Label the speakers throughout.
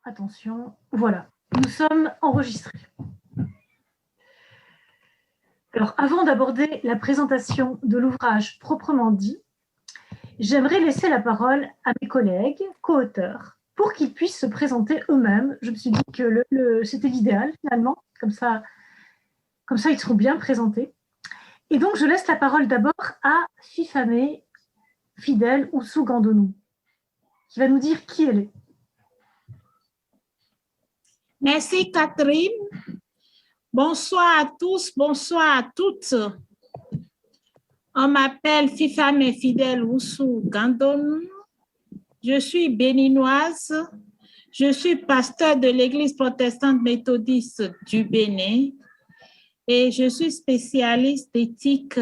Speaker 1: Attention, voilà, nous sommes enregistrés. Alors, avant d'aborder la présentation de l'ouvrage proprement dit, j'aimerais laisser la parole à mes collègues, co-auteurs, pour qu'ils puissent se présenter eux-mêmes. Je me suis dit que c'était l'idéal, finalement, comme ça, ils seront bien présentés. Et donc, je laisse la parole d'abord à Fifame Fidèle Oussou Gandonou, qui va nous dire qui elle est.
Speaker 2: Merci Catherine. Bonsoir à tous, bonsoir à toutes. On m'appelle Fifame Fidèle Oussou Gandonou. Je suis béninoise. Je suis pasteur de l'Église protestante méthodiste du Bénin et je suis spécialiste d'éthique,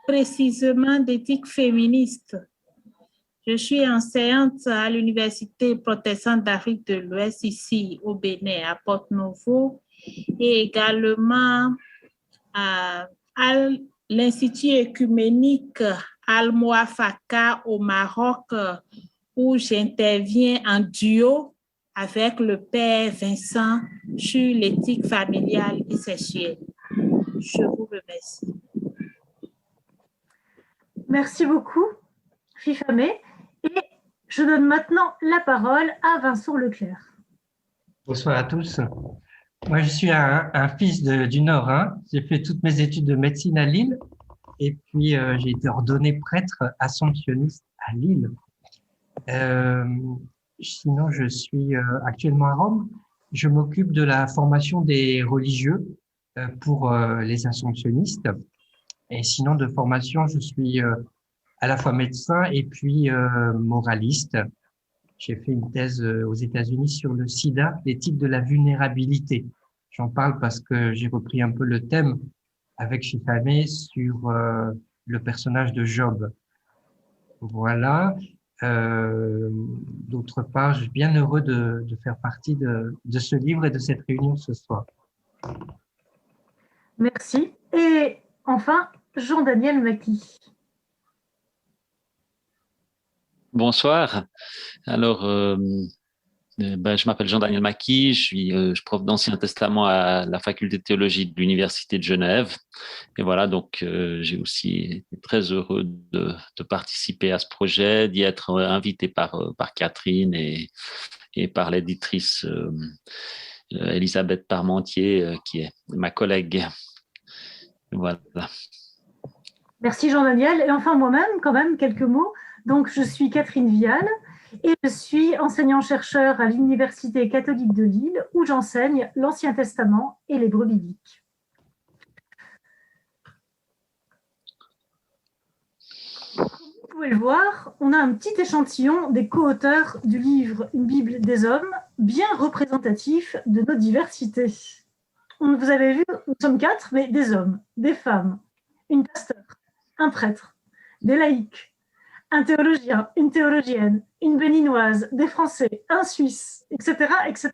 Speaker 2: précisément d'éthique féministe. Je suis enseignante à l'Université protestante d'Afrique de l'Ouest, ici au Bénin, à Porto-Novo, et également à l'Institut écuménique Al-Moafaka au Maroc, où j'interviens en duo avec le père Vincent sur l'éthique familiale et sexuelle. Je vous remercie.
Speaker 1: Merci beaucoup, Fifame. Et je donne maintenant la parole à Vincent Leclerc.
Speaker 3: Bonsoir à tous. Moi, je suis un fils du Nord. J'ai fait toutes mes études de médecine à Lille et puis j'ai été ordonné prêtre assomptionniste à Lille. Sinon, je suis actuellement à Rome. Je m'occupe de la formation des religieux pour les assomptionnistes. Et sinon, de formation, je suis à la fois médecin et puis moraliste. J'ai fait une thèse aux États-Unis sur le sida, l'éthique de la vulnérabilité. J'en parle parce que j'ai repris un peu le thème avec Fifame sur le personnage de Job. Voilà. D'autre part, je suis bien heureux de faire partie de ce livre et de cette réunion ce soir.
Speaker 1: Merci. Et enfin, Jean-Daniel Mackie.
Speaker 4: Bonsoir. Alors, je m'appelle Jean-Daniel Mackie, je suis prof d'Ancien Testament à la faculté de théologie de l'Université de Genève. Et voilà, donc j'ai aussi été très heureux de participer à ce projet, d'y être invité par Catherine et par l'éditrice Elisabeth Parmentier, qui est ma collègue. Voilà.
Speaker 1: Merci Jean-Daniel. Et enfin moi-même, quand même, quelques mots. Donc, je suis Catherine Vial et je suis enseignant-chercheur à l'Université catholique de Lille où j'enseigne l'Ancien Testament et l'hébreu biblique. Comme vous pouvez le voir, on a un petit échantillon des co-auteurs du livre Une Bible des hommes, bien représentatif de notre diversité. Vous avez vu, nous sommes 4, mais des hommes, des femmes, une pasteur, un prêtre, des laïcs, un théologien, une théologienne, une béninoise, des Français, un Suisse, etc., etc.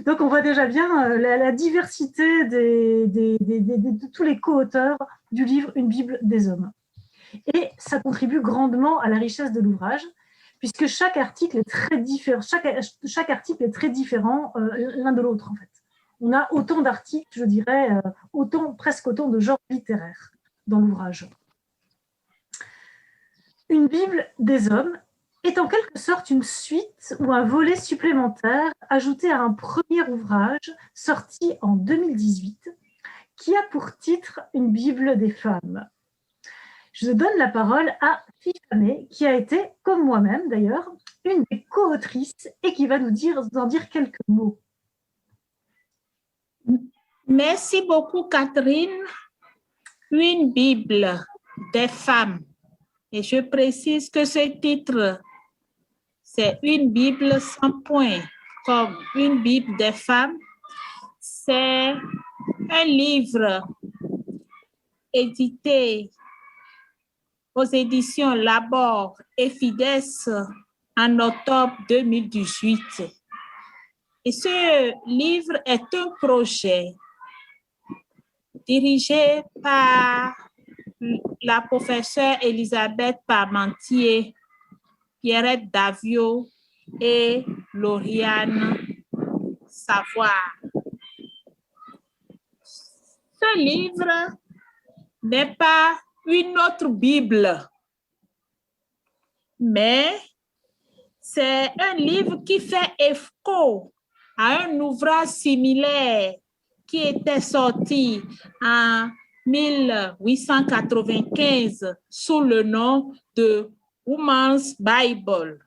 Speaker 1: Donc, on voit déjà bien la diversité de tous les co-auteurs du livre Une Bible des hommes. Et ça contribue grandement à la richesse de l'ouvrage, puisque chaque article est très différent, chaque article est très différent l'un de l'autre, en fait. On a autant d'articles, je dirais, presque autant de genres littéraires dans l'ouvrage. Une Bible des hommes est en quelque sorte une suite ou un volet supplémentaire ajouté à un premier ouvrage sorti en 2018 qui a pour titre Une Bible des femmes. Je donne la parole à Fifame qui a été, comme moi-même d'ailleurs, une des co-autrices et qui va nous en dire quelques mots.
Speaker 2: Merci beaucoup Catherine. Une Bible des femmes. Et je précise que ce titre, c'est une Bible sans point, comme une Bible des femmes. C'est un livre édité aux éditions Labor et Fides en octobre 2018. Et ce livre est un projet dirigé par la professeure Elisabeth Parmentier, Pierrette Davio et Lauriane savoir. Ce livre n'est pas une autre Bible, mais c'est un livre qui fait écho à un ouvrage similaire qui était sorti en 1895 sous le nom de Woman's Bible,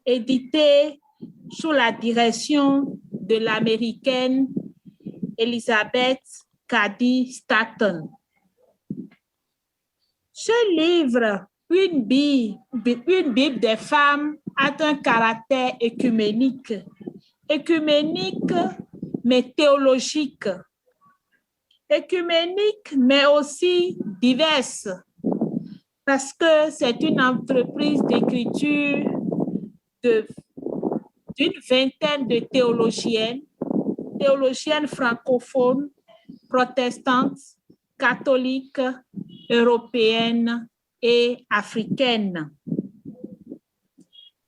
Speaker 2: édité sous la direction de l'américaine Elizabeth Cady Stanton. Ce livre, une Bible des femmes, a un caractère écuménique. Écuménique, mais théologique. Écuménique, mais aussi diverse, parce que c'est une entreprise d'écriture d'une vingtaine de théologiennes francophones, protestantes, catholiques, européennes et africaines.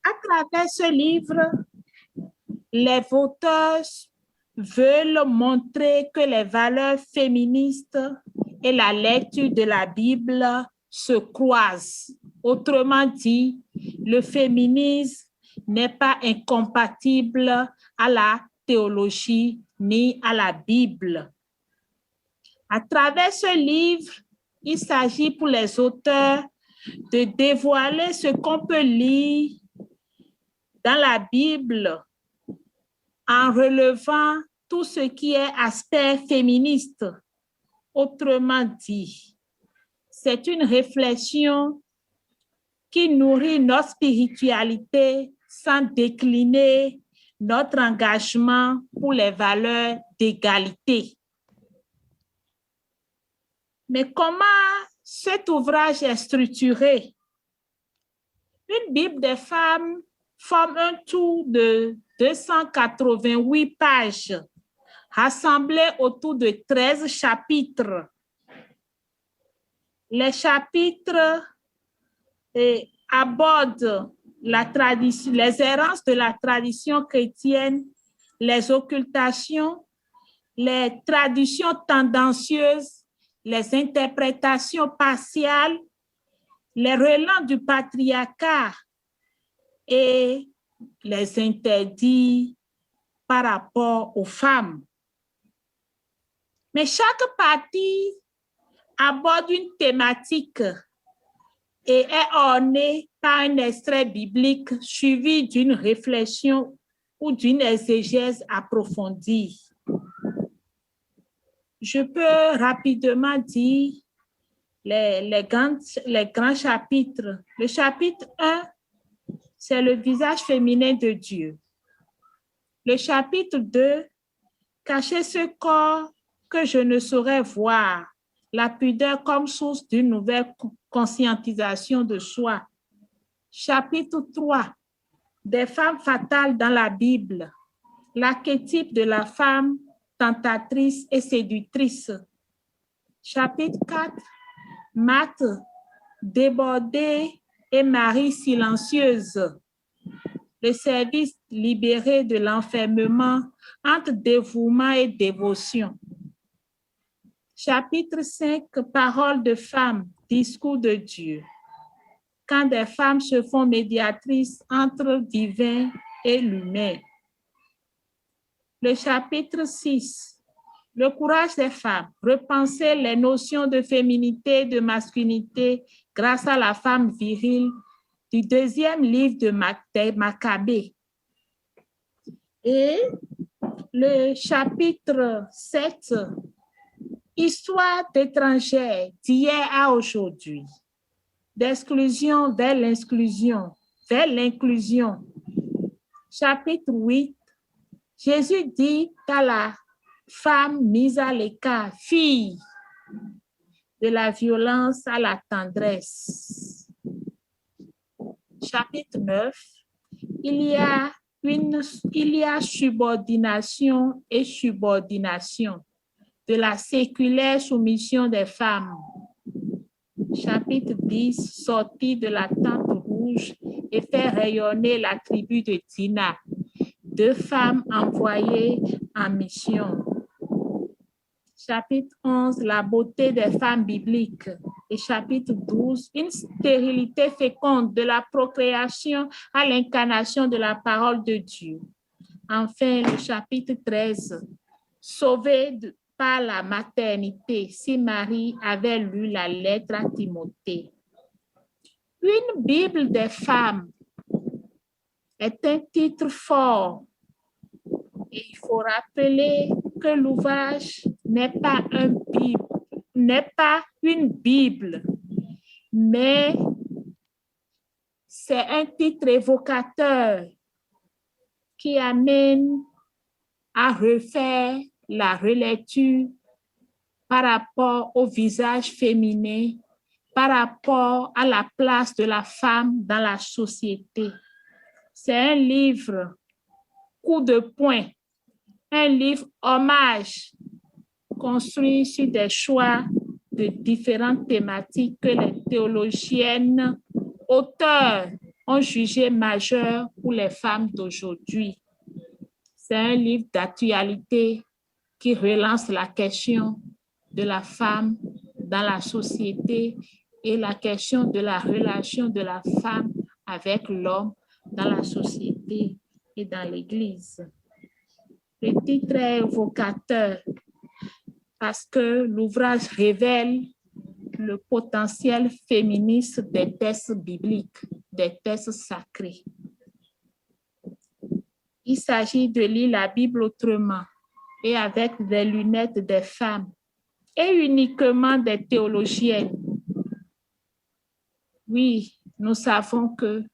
Speaker 2: À travers ce livre, les auteurs veulent montrer que les valeurs féministes et la lecture de la Bible se croisent. Autrement dit, le féminisme n'est pas incompatible à la théologie ni à la Bible. À travers ce livre, il s'agit pour les auteurs de dévoiler ce qu'on peut lire dans la Bible en relevant tout ce qui est aspect féministe. Autrement dit, c'est une réflexion qui nourrit notre spiritualité sans décliner notre engagement pour les valeurs d'égalité. Mais comment cet ouvrage est structuré? Une Bible des femmes forme un tout de 288 pages, rassemblées autour de 13 chapitres. Les chapitres abordent la tradition, les errances de la tradition chrétienne, les occultations, les traditions tendancieuses, les interprétations partiales, les relents du patriarcat et les interdits par rapport aux femmes. Mais chaque partie aborde une thématique et est ornée par un extrait biblique suivi d'une réflexion ou d'une exégèse approfondie. Je peux rapidement dire les grands chapitres. Le chapitre 1, c'est le visage féminin de Dieu. Le chapitre 2, cacher ce corps que je ne saurais voir, la pudeur comme source d'une nouvelle conscientisation de soi. Chapitre 3, des femmes fatales dans la Bible, l'archétype de la femme tentatrice et séductrice. Chapitre 4, Marthe débordée et Marie silencieuse. Le service libéré de l'enfermement entre dévouement et dévotion. Chapitre 5, Paroles de femmes, discours de Dieu. Quand des femmes se font médiatrices entre divin et l'humain. Le chapitre 6, le courage des femmes, repenser les notions de féminité et de masculinité grâce à la femme virile du deuxième livre de Maccabée. Et le chapitre 7, histoire d'étrangères d'hier à aujourd'hui, d'exclusion vers l'inclusion, Chapitre 8, Jésus dit à la femme mise à l'écart, fille, de la violence à la tendresse. Chapitre 9, il y a subordination et subordination de la séculaire soumission des femmes. Chapitre 10, sortie de la tente rouge et faire rayonner la tribu de Dina. 2 femmes envoyées en mission. Chapitre 11, la beauté des femmes bibliques. Et chapitre 12, une stérilité féconde de la procréation à l'incarnation de la parole de Dieu. Enfin, le chapitre 13, sauvé par la maternité, si Marie avait lu la lettre à Timothée. Une Bible des femmes est un titre fort. Et il faut rappeler que l'ouvrage n'est pas une Bible, mais c'est un titre évocateur qui amène à refaire la relecture par rapport au visage féminin, par rapport à la place de la femme dans la société. C'est un livre coup de poing, un livre hommage construit sur des choix de différentes thématiques que les théologiennes auteurs ont jugées majeures pour les femmes d'aujourd'hui. C'est un livre d'actualité qui relance la question de la femme dans la société et la question de la relation de la femme avec l'homme dans la société et dans l'Église. Le titre est évocateur parce que l'ouvrage révèle le potentiel féministe des textes bibliques, des textes sacrés. Il s'agit de lire la Bible autrement et avec des lunettes des femmes et uniquement des théologiennes. Oui, nous savons que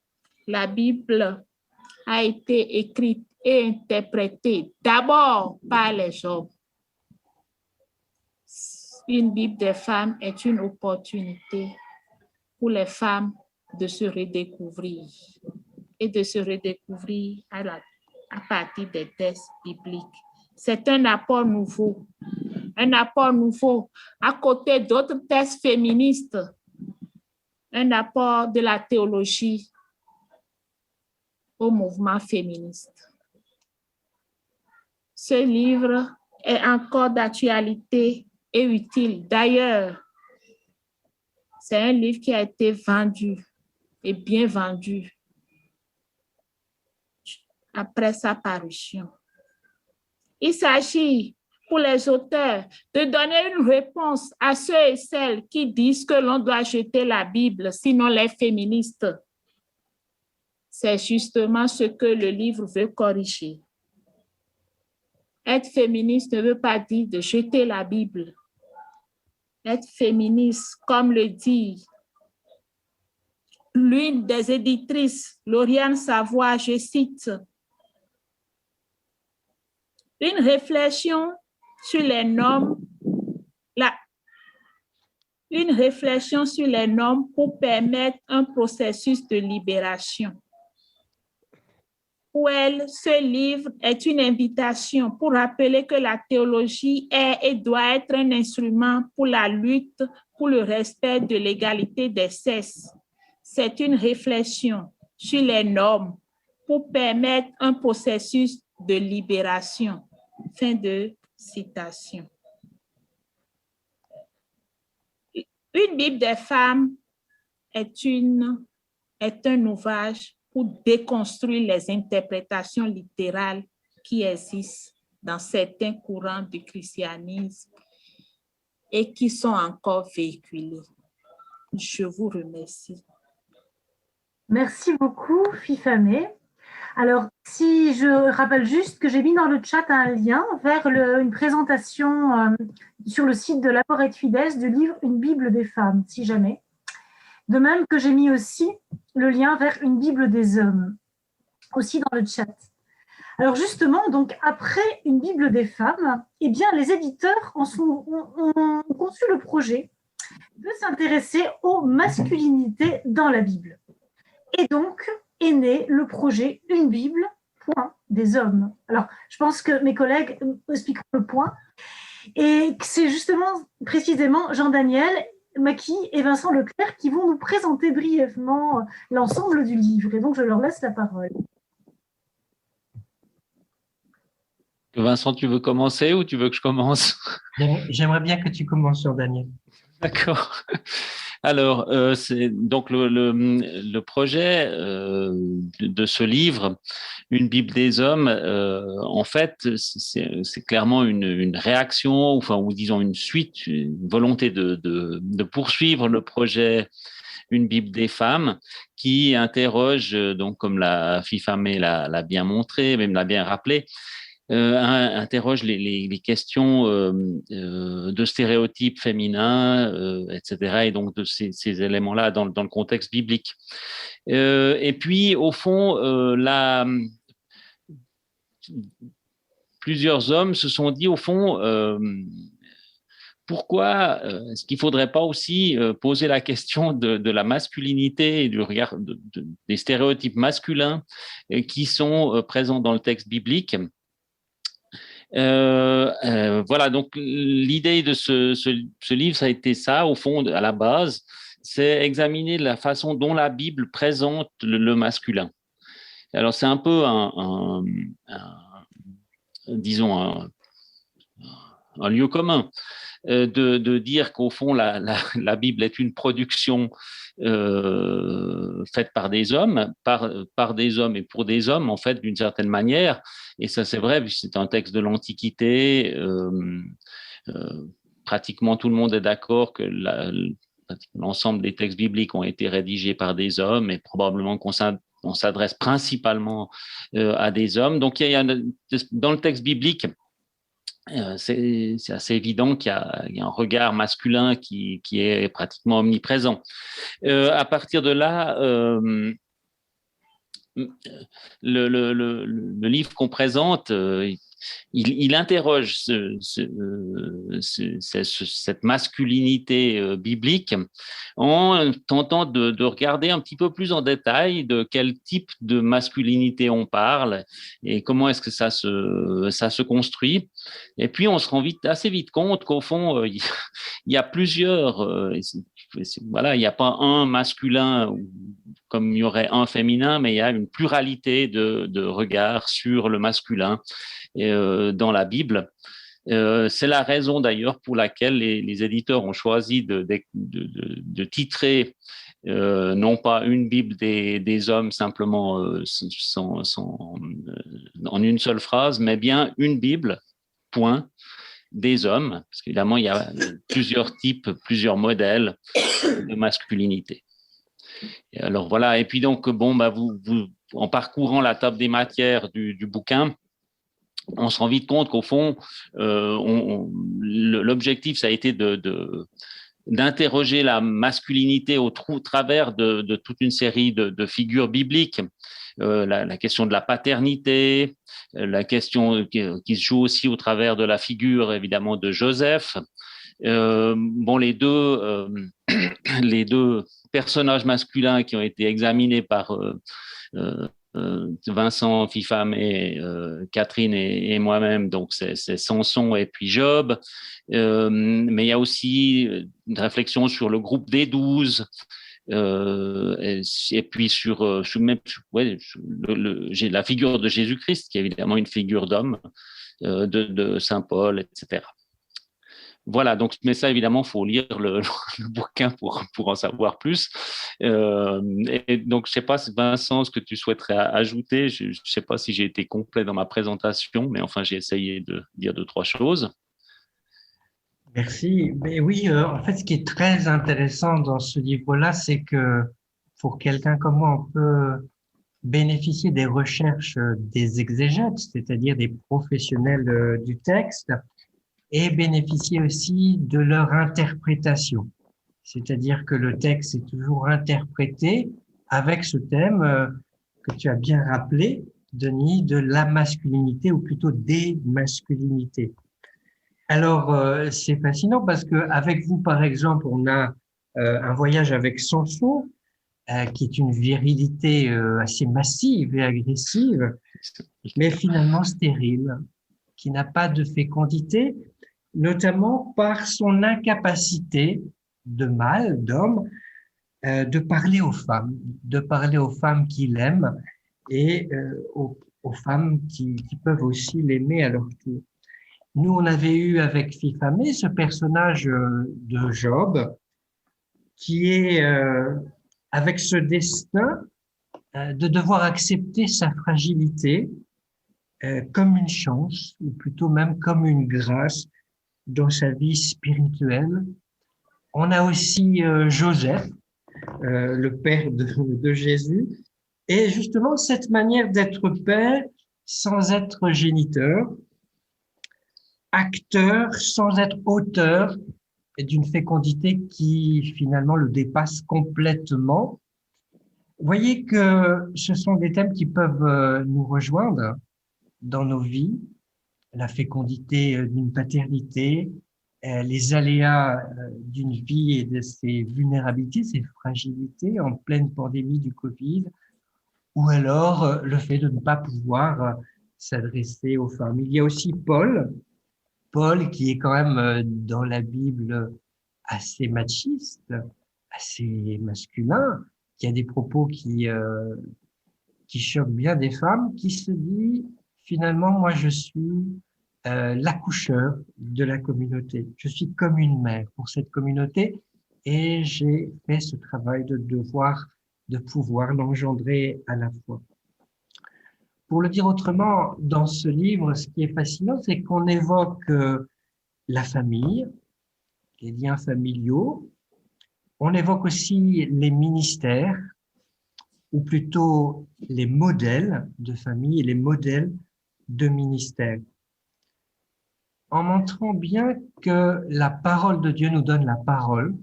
Speaker 2: la Bible a été écrite et interprétée d'abord par les hommes. Une Bible des femmes est une opportunité pour les femmes de se redécouvrir et de se redécouvrir à partir des textes bibliques. C'est un apport nouveau à côté d'autres textes féministes, un apport de la théologie au mouvement féministe. Ce livre est encore d'actualité et utile. D'ailleurs, c'est un livre qui a été vendu et bien vendu après sa parution. Il s'agit pour les auteurs de donner une réponse à ceux et celles qui disent que l'on doit jeter la Bible, sinon les féministes. C'est justement ce que le livre veut corriger. Être féministe ne veut pas dire de jeter la Bible. Être féministe, comme le dit l'une des éditrices, Lauriane Savoie, je cite, une réflexion sur les normes, pour permettre un processus de libération. Pour elle, ce livre est une invitation pour rappeler que la théologie est et doit être un instrument pour la lutte pour le respect de l'égalité des sexes. C'est une réflexion sur les normes pour permettre un processus de libération. Fin de citation. Une Bible des femmes est un ouvrage pour déconstruire les interprétations littérales qui existent dans certains courants du christianisme et qui sont encore véhiculés. Je vous remercie.
Speaker 1: Merci beaucoup, Fifamé. Alors, si je rappelle juste que j'ai mis dans le chat un lien vers une présentation sur le site de l'Apport et Fides du livre « Une Bible des femmes », si jamais. De même que j'ai mis aussi le lien vers une Bible des hommes, aussi dans le chat. Alors justement, donc après une Bible des femmes, eh bien les éditeurs ont conçu le projet de s'intéresser aux masculinités dans la Bible. Et donc est né le projet Une Bible, point, des hommes. Alors je pense que mes collègues expliqueront le point. Et c'est justement, précisément, Jean-Daniel Maki et Vincent Leclerc qui vont nous présenter brièvement l'ensemble du livre. Et donc, je leur laisse la parole.
Speaker 4: Vincent, tu veux commencer ou tu veux que je commence?
Speaker 3: J'aimerais bien que tu commences sur Daniel.
Speaker 4: D'accord. Alors, c'est donc le projet de ce livre, Une Bible des hommes, en fait, c'est clairement une réaction, enfin, ou disons une suite, une volonté de poursuivre le projet Une Bible des femmes, qui interroge, donc comme la FIFAME l'a bien montré, même l'a bien rappelé, interroge les questions de stéréotypes féminins, etc. Et donc de ces éléments-là dans le contexte biblique. Et puis, au fond, plusieurs hommes se sont dit, au fond, pourquoi est-ce qu'il ne faudrait pas aussi poser la question de la masculinité et du regard des stéréotypes masculins qui sont présents dans le texte biblique. Voilà, donc l'idée de ce livre, ça a été ça, au fond, à la base, c'est examiner la façon dont la Bible présente le masculin. Alors, c'est un peu disons, un lieu commun de dire qu'au fond, la Bible est une production faite par des hommes, par des hommes et pour des hommes, en fait, d'une certaine manière. Et ça, c'est vrai, c'est un texte de l'Antiquité. Pratiquement tout le monde est d'accord que l'ensemble des textes bibliques ont été rédigés par des hommes et probablement qu'on s'adresse principalement à des hommes. Donc, dans le texte biblique, c'est assez évident qu'il y a un regard masculin qui est pratiquement omniprésent. À partir de là, le livre qu'on présente, il interroge cette masculinité biblique en tentant de regarder un petit peu plus en détail de quel type de masculinité on parle et comment est-ce que ça se construit. Et puis, on se rend assez vite compte qu'au fond, il y a plusieurs... voilà, il n'y a pas un masculin comme il y aurait un féminin, mais il y a une pluralité de regards sur le masculin dans la Bible. C'est la raison d'ailleurs pour laquelle les éditeurs ont choisi de titrer non pas une Bible des hommes simplement en une seule phrase, mais bien une Bible, point, des hommes, parce qu'évidemment, il y a plusieurs types, plusieurs modèles de masculinité. Et alors voilà, et puis donc, bon, en parcourant la table des matières du bouquin, on se rend vite compte qu'au fond, l'objectif, ça a été d'interroger la masculinité au travers de toute une série de figures bibliques. La question de la paternité, la question qui se joue aussi au travers de la figure, évidemment, de Joseph. Bon, les deux personnages masculins qui ont été examinés par Vincent, Fifam et Catherine et moi-même, donc c'est Samson et puis Job. Mais il y a aussi une réflexion sur le groupe des 12. Et puis sur la figure de Jésus-Christ, qui est évidemment une figure d'homme, de Saint Paul, etc. Voilà, donc, mais ça, évidemment, il faut lire le bouquin pour en savoir plus. Et donc, je ne sais pas, Vincent, ce que tu souhaiterais ajouter. Je ne sais pas si j'ai été complet dans ma présentation, mais enfin, j'ai essayé de dire 2-3 choses.
Speaker 3: Merci. Mais oui, en fait, ce qui est très intéressant dans ce livre-là, c'est que pour quelqu'un comme moi, on peut bénéficier des recherches des exégètes, c'est-à-dire des professionnels du texte, et bénéficier aussi de leur interprétation. C'est-à-dire que le texte est toujours interprété avec ce thème que tu as bien rappelé, Denis, de la masculinité ou plutôt des masculinités. Alors, c'est fascinant parce que avec vous, par exemple, on a un voyage avec Samson, qui est une virilité assez massive et agressive, mais finalement stérile, qui n'a pas de fécondité, notamment par son incapacité de mâle, d'homme, de parler aux femmes qu'il aime et aux femmes qui peuvent aussi l'aimer à leur tour. Nous, on avait eu avec Fifamé ce personnage de Job qui est avec ce destin de devoir accepter sa fragilité comme une chance, ou plutôt même comme une grâce dans sa vie spirituelle. On a aussi Joseph, le père de Jésus, et justement cette manière d'être père sans être géniteur, acteur sans être auteur d'une fécondité qui finalement le dépasse complètement. Vous voyez que ce sont des thèmes qui peuvent nous rejoindre dans nos vies, la fécondité d'une paternité, les aléas d'une vie et de ses vulnérabilités, ses fragilités en pleine pandémie du Covid, ou alors le fait de ne pas pouvoir s'adresser aux femmes. Il y a aussi Paul qui est quand même dans la Bible assez machiste, assez masculin, qui a des propos qui choquent bien des femmes, qui se dit finalement, moi je suis l'accoucheur de la communauté. Je suis comme une mère pour cette communauté et j'ai fait ce travail de devoir, de pouvoir l'engendrer à la fois. Pour le dire autrement, dans ce livre, ce qui est fascinant, c'est qu'on évoque la famille, les liens familiaux. On évoque aussi les ministères, ou plutôt les modèles de famille et les modèles de ministère, en montrant bien que la parole de Dieu nous donne la parole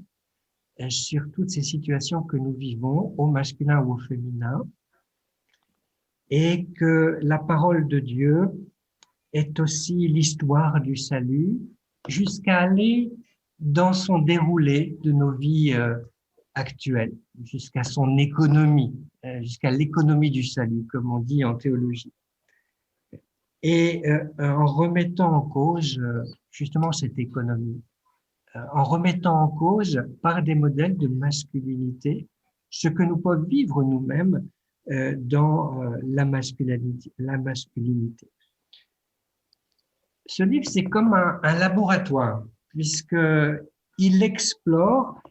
Speaker 3: sur toutes ces situations que nous vivons, au masculin ou au féminin, et que la parole de Dieu est aussi l'histoire du salut, jusqu'à aller dans son déroulé de nos vies actuelles, jusqu'à son économie, jusqu'à l'économie du salut, comme on dit en théologie. Et en remettant en cause justement cette économie, en remettant en cause par des modèles de masculinité ce que nous pouvons vivre nous-mêmes dans la masculinité. Ce livre, c'est comme un laboratoire, puisqu'il explore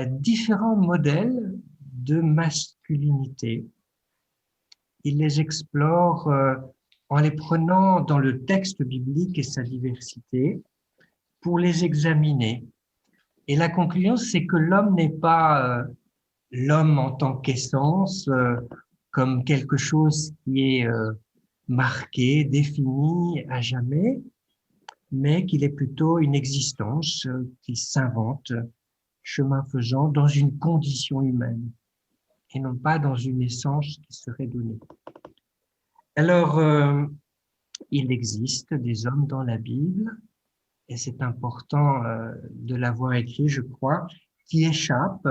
Speaker 3: différents modèles de masculinité. Il les explore en les prenant dans le texte biblique et sa diversité pour les examiner. Et la conclusion, c'est que l'homme n'est pas l'homme en tant qu'essence, comme quelque chose qui est marqué, défini à jamais, mais qu'il est plutôt une existence qui s'invente, chemin faisant, dans une condition humaine, et non pas dans une essence qui serait donnée. Alors, il existe des hommes dans la Bible, et c'est important de l'avoir écrit, je crois, qui échappent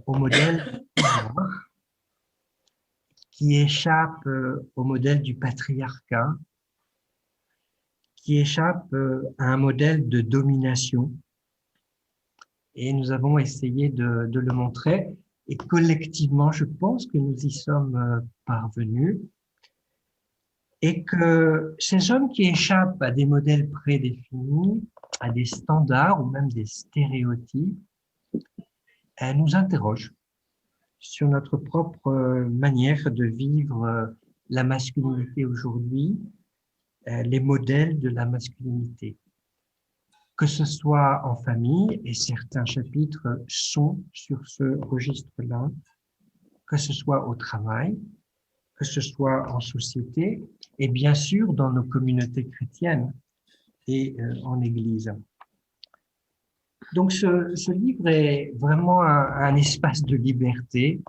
Speaker 3: au modèle qui échappent au modèle du patriarcat, qui échappent à un modèle de domination. Et nous avons essayé de le montrer. Et collectivement, je pense que nous y sommes parvenus. Et que ces hommes qui échappent à des modèles prédéfinis, à des standards ou même des stéréotypes, nous interrogent sur notre propre manière de vivre la masculinité aujourd'hui, les modèles de la masculinité. Que ce soit en famille, et certains chapitres sont sur ce registre-là, que ce soit au travail, que ce soit en société, et bien sûr dans nos communautés chrétiennes et en Église. Donc ce livre est vraiment un espace de liberté.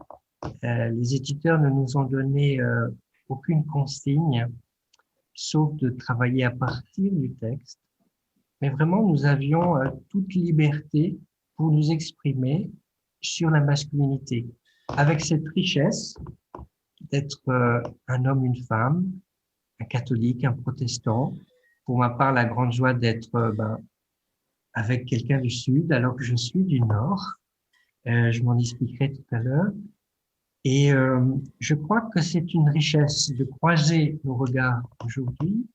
Speaker 3: Les éditeurs ne nous ont donné aucune consigne, sauf de travailler à partir du texte. Mais vraiment, nous avions toute liberté pour nous exprimer sur la masculinité, avec cette richesse d'être un homme, une femme, un catholique, un protestant. Pour ma part, la grande joie d'être avec quelqu'un du Sud, alors que je suis du Nord. Je m'en expliquerai tout à l'heure. Et je crois que c'est une richesse de croiser nos regards aujourd'hui,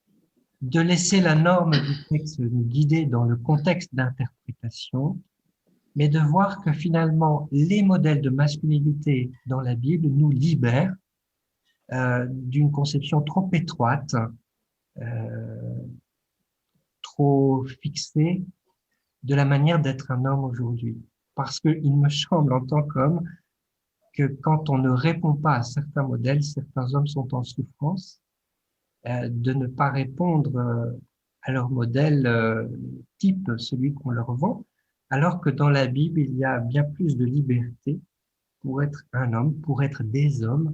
Speaker 3: de laisser la norme du texte nous guider dans le contexte d'interprétation, mais de voir que finalement les modèles de masculinité dans la Bible nous libèrent d'une conception trop étroite, trop fixée de la manière d'être un homme aujourd'hui. Parce qu'il me semble en tant qu'homme que quand on ne répond pas à certains modèles, certains hommes sont en souffrance de ne pas répondre à leur modèle type, celui qu'on leur vend, alors que dans la Bible, il y a bien plus de liberté pour être un homme, pour être des hommes,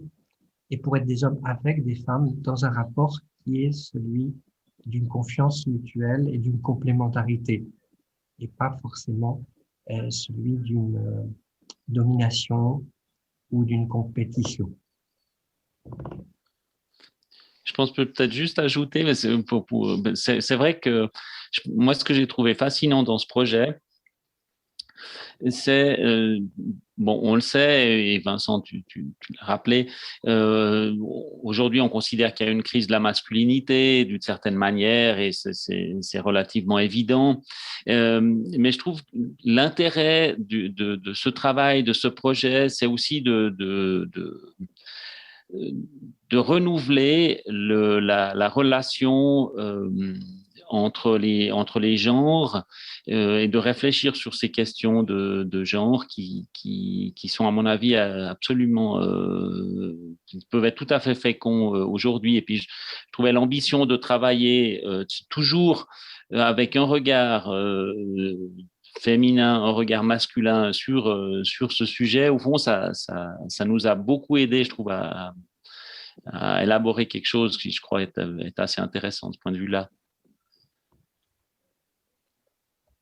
Speaker 3: et pour être des hommes avec des femmes dans un rapport qui est celui d'une confiance mutuelle et d'une complémentarité, et pas forcément celui d'une domination ou d'une compétition.
Speaker 4: Je pense peut-être juste ajouter, mais c'est vrai que moi, ce que j'ai trouvé fascinant dans ce projet, c'est, bon, on le sait, et Vincent, tu l'as rappelé, aujourd'hui, on considère qu'il y a une crise de la masculinité d'une certaine manière, et c'est relativement évident. Mais je trouve l'intérêt de ce travail, de ce projet, c'est aussi de renouveler la relation entre les genres et de réfléchir sur ces questions de genre qui sont, à mon avis, absolument, qui peuvent être tout à fait féconds aujourd'hui. Et puis, je trouvais l'ambition de travailler toujours avec un regard féminin, un regard masculin sur ce sujet. Au fond, ça nous a beaucoup aidé, je trouve, à élaborer quelque chose qui, je crois, est assez intéressant de ce point de vue-là.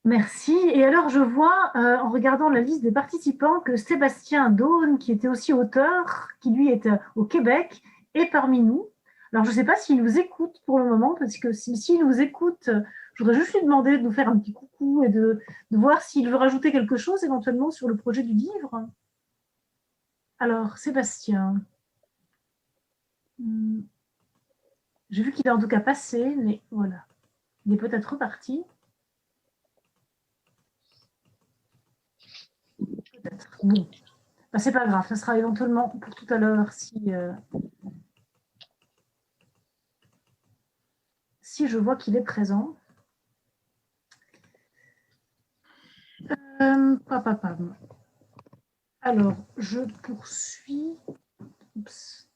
Speaker 1: Merci. Et alors, je vois, en regardant la liste des participants, que Sébastien Daune, qui était aussi auteur, qui lui est au Québec, est parmi nous. Alors, je ne sais pas s'il nous écoute pour le moment, parce que s'il nous écoute, je voudrais juste lui demander de nous faire un petit coucou et de voir s'il veut rajouter quelque chose éventuellement sur le projet du livre. Alors, Sébastien. J'ai vu qu'il est en tout cas passé, mais voilà. Il est peut-être reparti. Peut-être. Bon. Ben, c'est pas grave, ça sera éventuellement pour tout à l'heure si je vois qu'il est présent. Alors, je poursuis. Oups.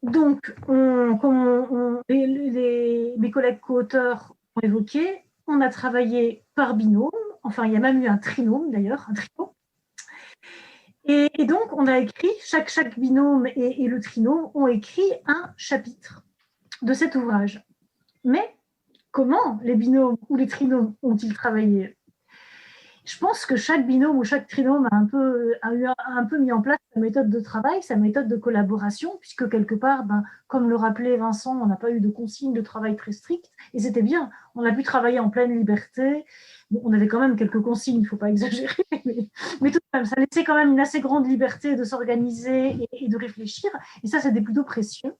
Speaker 1: Donc, comme mes collègues co-auteurs ont évoqué, on a travaillé par binôme, enfin il y a même eu un trinôme d'ailleurs, un trio. Et donc on a écrit, chaque binôme et le trinôme ont écrit un chapitre de cet ouvrage. Mais comment les binômes ou les trinômes ont-ils travaillé ? Je pense que chaque binôme ou chaque trinôme a un peu mis en place sa méthode de travail, sa méthode de collaboration, puisque quelque part, comme le rappelait Vincent, on n'a pas eu de consignes de travail très strictes, et c'était bien. On a pu travailler en pleine liberté. Bon, on avait quand même quelques consignes, il ne faut pas exagérer, mais tout de même, ça laissait quand même une assez grande liberté de s'organiser et de réfléchir, et ça, c'était plutôt précieux.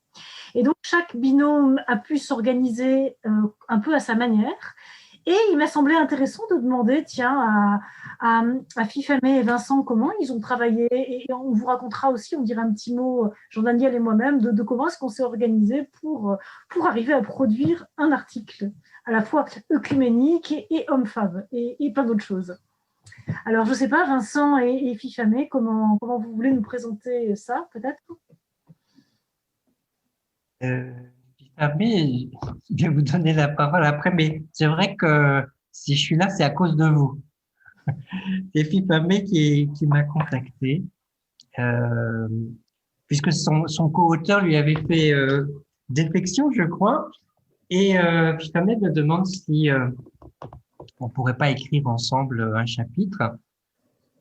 Speaker 1: Et donc, chaque binôme a pu s'organiser un peu à sa manière. Et il m'a semblé intéressant de demander, tiens, à Fifamé et Vincent comment ils ont travaillé. Et on vous racontera aussi, on dira un petit mot, Jean-Daniel et moi-même, de comment est-ce qu'on s'est organisé pour arriver à produire un article à la fois œcuménique et homme-femme et plein d'autres choses. Alors, je ne sais pas, Vincent et Fifamé, comment vous voulez nous présenter ça, peut-être ?
Speaker 3: Fifamé, je vais vous donner la parole après, mais c'est vrai que si je suis là, c'est à cause de vous. C'est Fifamé qui m'a contacté, puisque son co-auteur lui avait fait défection, je crois, et Fifamé me demande si on pourrait pas écrire ensemble un chapitre.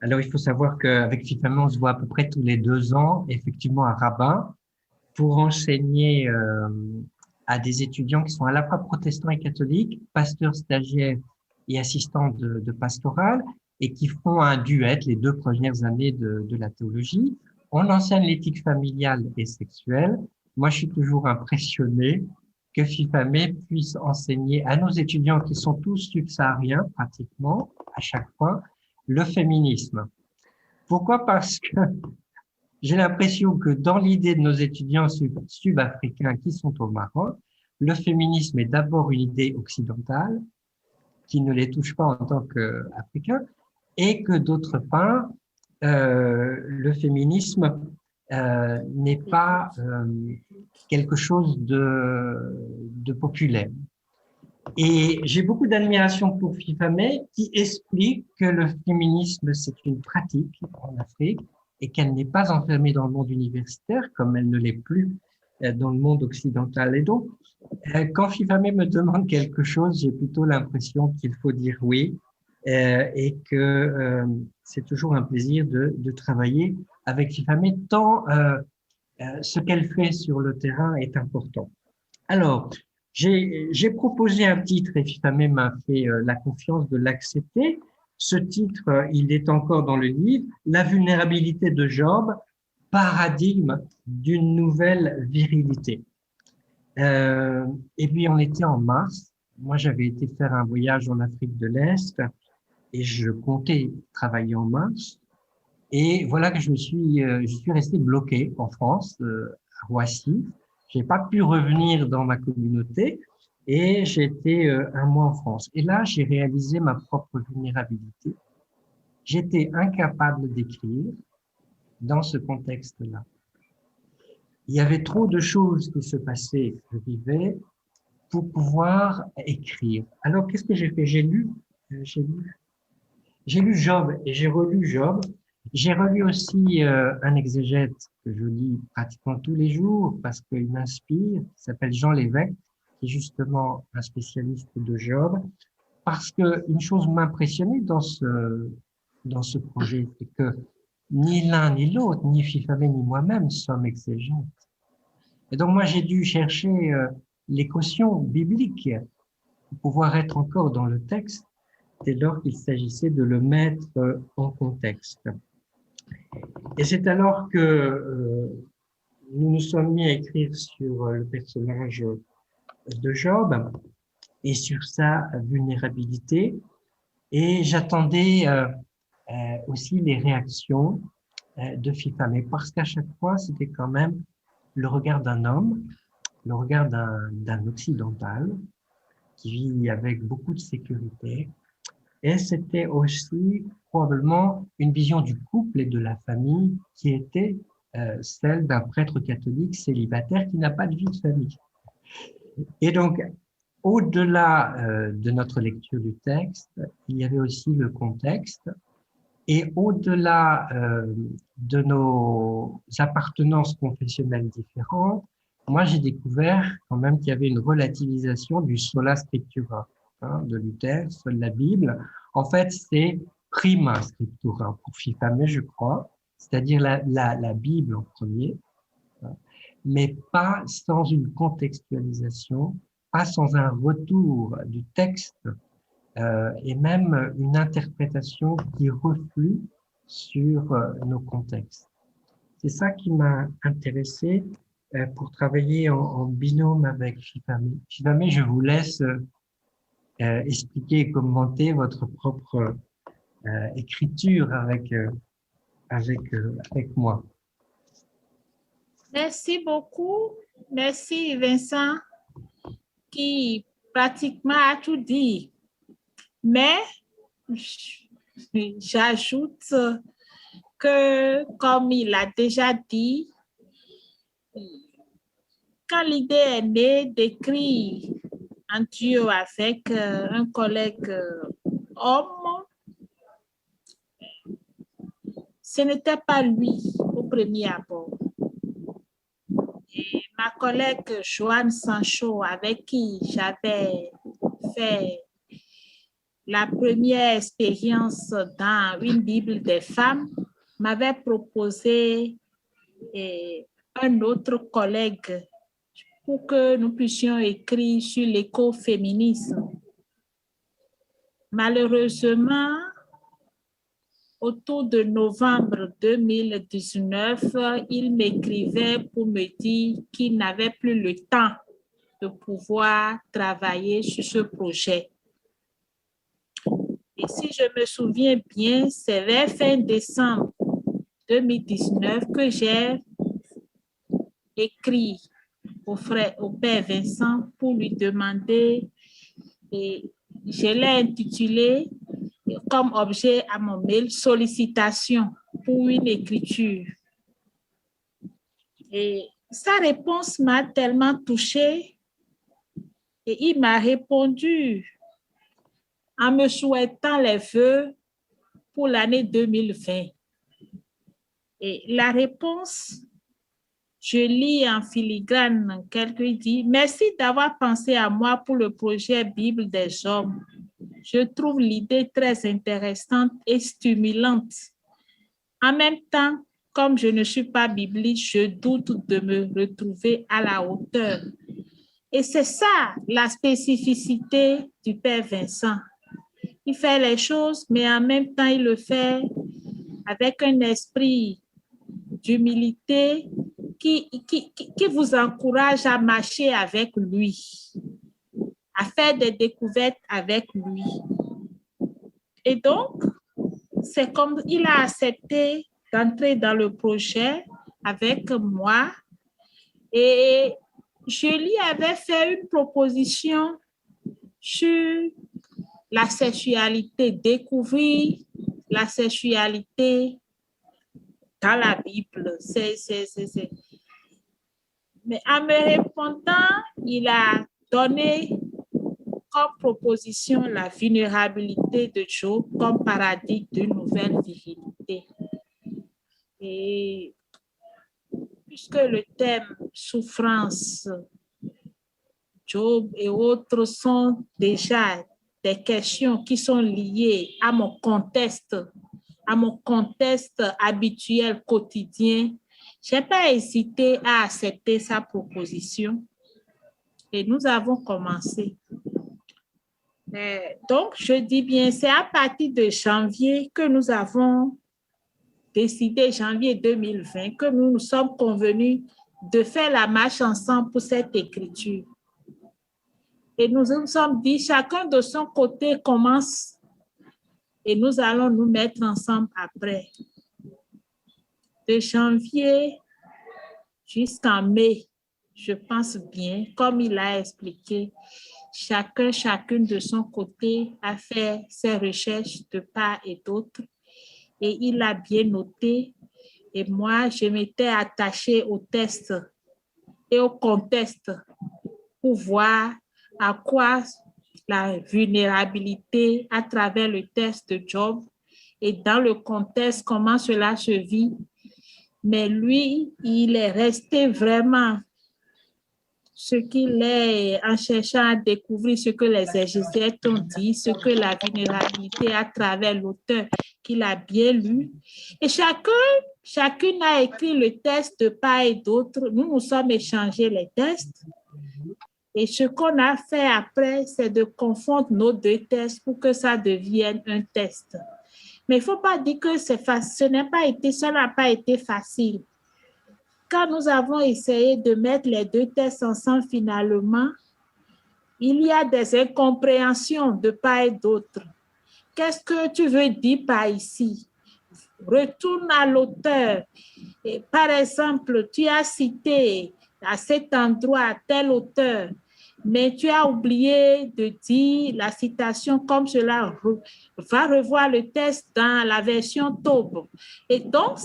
Speaker 3: Alors, il faut savoir qu'avec Fifamé, on se voit à peu près tous les 2 ans, effectivement à Rabat, pour enseigner à des étudiants qui sont à la fois protestants et catholiques, pasteurs, stagiaires et assistants de pastoral. et qui font un duet les 2 premières années de la théologie. On enseigne l'éthique familiale et sexuelle. Moi, je suis toujours impressionné que FIFAME puisse enseigner à nos étudiants qui sont tous subsahariens, pratiquement, à chaque fois, le féminisme. Pourquoi? Parce que j'ai l'impression que dans l'idée de nos étudiants sud-africains qui sont au Maroc, le féminisme est d'abord une idée occidentale, qui ne les touche pas en tant qu'Africains, et que d'autre part, le féminisme n'est pas quelque chose de populaire. Et j'ai beaucoup d'admiration pour FIFAME qui explique que le féminisme, c'est une pratique en Afrique et qu'elle n'est pas enfermée dans le monde universitaire comme elle ne l'est plus dans le monde occidental. Et donc, quand FIFAME me demande quelque chose, j'ai plutôt l'impression qu'il faut dire oui et que c'est toujours un plaisir de travailler avec FIFAME tant ce qu'elle fait sur le terrain est important. Alors, j'ai proposé un titre et FIFAME m'a fait la confiance de l'accepter. Ce titre, il est encore dans le livre, La vulnérabilité de Job, paradigme d'une nouvelle virilité. Et puis, on était en mars. Moi, j'avais été faire un voyage en Afrique de l'Est et je comptais travailler en mars. Et voilà que je suis resté bloqué en France, à Roissy. J'ai pas pu revenir dans ma communauté et j'ai été 1 mois en France. Et là, j'ai réalisé ma propre vulnérabilité. J'étais incapable d'écrire dans ce contexte-là. Il y avait trop de choses qui se passaient, je vivais, pour pouvoir écrire. Alors, qu'est-ce que j'ai fait? J'ai lu Job et j'ai relu Job. J'ai relu aussi un exégète que je lis pratiquement tous les jours parce qu'il m'inspire, qui s'appelle Jean Lévesque, qui est justement un spécialiste de Job. Parce que une chose m'impressionnait dans ce projet, c'est que ni l'un ni l'autre, ni FIFAME ni moi-même sommes exégètes. Et donc moi j'ai dû chercher les cautions bibliques pour pouvoir être encore dans le texte dès lors qu'il s'agissait de le mettre en contexte. Et c'est alors que nous nous sommes mis à écrire sur le personnage de Job et sur sa vulnérabilité. Et j'attendais aussi les réactions de FIFAME parce qu'à chaque fois, c'était quand même le regard d'un homme, le regard d'un occidental qui vit avec beaucoup de sécurité. Et c'était aussi probablement une vision du couple et de la famille qui était celle d'un prêtre catholique célibataire qui n'a pas de vie de famille. Et donc, au-delà de notre lecture du texte, il y avait aussi le contexte. Et au-delà de nos appartenances confessionnelles différentes, moi j'ai découvert quand même qu'il y avait une relativisation du sola scriptura, de Luther, seule la Bible. En fait, c'est prima scriptura pour FIFAME, je crois, c'est-à-dire la Bible en premier, mais pas sans une contextualisation, pas sans un retour du texte et même une interprétation qui reflue sur nos contextes. C'est ça qui m'a intéressé pour travailler en binôme avec FIFAME. FIFAME, je vous laisse expliquer et commenter votre propre écriture avec moi.
Speaker 2: Merci beaucoup. Merci Vincent qui pratiquement a tout dit. Mais j'ajoute que, comme il a déjà dit, quand l'idée est née d'écrire un duo avec un collègue homme, ce n'était pas lui au premier abord. Et ma collègue Joanne Sancho, avec qui j'avais fait la première expérience dans une Bible des femmes, m'avait proposé un autre collègue pour que nous puissions écrire sur l'écoféminisme. Malheureusement, autour de novembre 2019, il m'écrivait pour me dire qu'il n'avait plus le temps de pouvoir travailler sur ce projet. Et si je me souviens bien, c'est vers fin décembre 2019 que j'ai écrit au père Vincent pour lui demander, et je l'ai intitulé comme objet à mon mail, sollicitation pour une écriture. Et sa réponse m'a tellement touchée et il m'a répondu en me souhaitant les vœux pour l'année 2020. Et la réponse, je lis en filigrane, quelqu'un dit « Merci d'avoir pensé à moi pour le projet Bible des hommes. Je trouve l'idée très intéressante et stimulante. En même temps, comme je ne suis pas biblique, je doute de me retrouver à la hauteur. » Et c'est ça la spécificité du Père Vincent. Il fait les choses, mais en même temps, il le fait avec un esprit d'humilité qui vous encourage à marcher avec lui, à faire des découvertes avec lui. Et donc, c'est comme il a accepté d'entrer dans le projet avec moi et je lui avais fait une proposition sur la sexualité, découvrir la sexualité dans la Bible. Mais en me répondant, il a donné comme proposition la vulnérabilité de Job comme paradigme d'une nouvelle divinité. Et puisque le thème souffrance, Job et autres sont déjà des questions qui sont liées à mon contexte habituel quotidien, je n'ai pas hésité à accepter sa proposition et nous avons commencé. Donc, je dis bien, c'est à partir de janvier que nous avons décidé, janvier 2020, que nous nous sommes convenus de faire la marche ensemble pour cette écriture. Et nous nous sommes dit, chacun de son côté commence et nous allons nous mettre ensemble après. De janvier jusqu'en mai, je pense bien, comme il a expliqué, chacune de son côté a fait ses recherches de part et d'autre et il a bien noté. Et moi, je m'étais attachée au test et au contexte pour voir à quoi la vulnérabilité à travers le test de Job et dans le contexte, comment cela se vit. Mais lui, il est resté vraiment ce qu'il est en cherchant à découvrir ce que les exégètes ont dit, ce que la vulnérabilité à travers l'auteur qu'il a bien lu. Et chacune a écrit le test de part et d'autre. Nous nous sommes échangés les tests. Et ce qu'on a fait après, c'est de confondre nos deux tests pour que ça devienne un test. Mais il ne faut pas dire que c'est facile. Ça n'a pas été facile. Quand nous avons essayé de mettre les deux tests ensemble, finalement, il y a des incompréhensions de part et d'autre. Qu'est-ce que tu veux dire par ici? Retourne à l'auteur. Par exemple, tu as cité à cet endroit tel auteur, mais tu as oublié de dire la citation comme cela. Va revoir le test dans la version Taube. Et donc,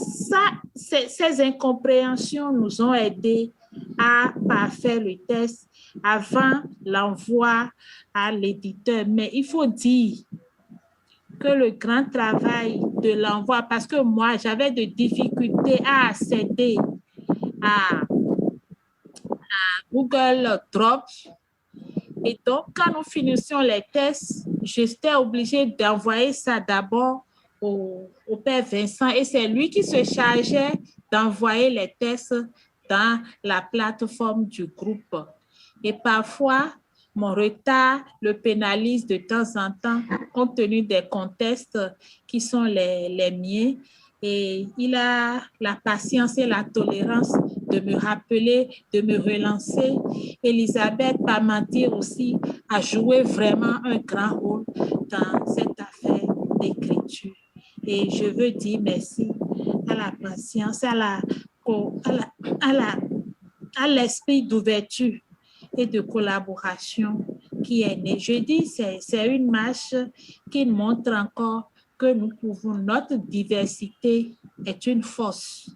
Speaker 2: ces incompréhensions nous ont aidés à parfaire le test avant l'envoi à l'éditeur. Mais il faut dire que le grand travail de l'envoi, parce que moi, j'avais des difficultés à accéder à Google Docs. Et donc, quand nous finissions les tests, j'étais obligée d'envoyer ça d'abord au Père Vincent et c'est lui qui se chargeait d'envoyer les tests dans la plateforme du groupe. Et parfois, mon retard le pénalise de temps en temps compte tenu des contextes qui sont les miens. Et il a la patience et la tolérance de me rappeler, de me relancer. Elisabeth Parmentier aussi a joué vraiment un grand rôle dans cette affaire d'écriture. Et je veux dire merci à la patience, à l'esprit d'ouverture et de collaboration qui est né. Je dis, c'est une marche qui montre encore que nous pouvons, notre diversité est une force.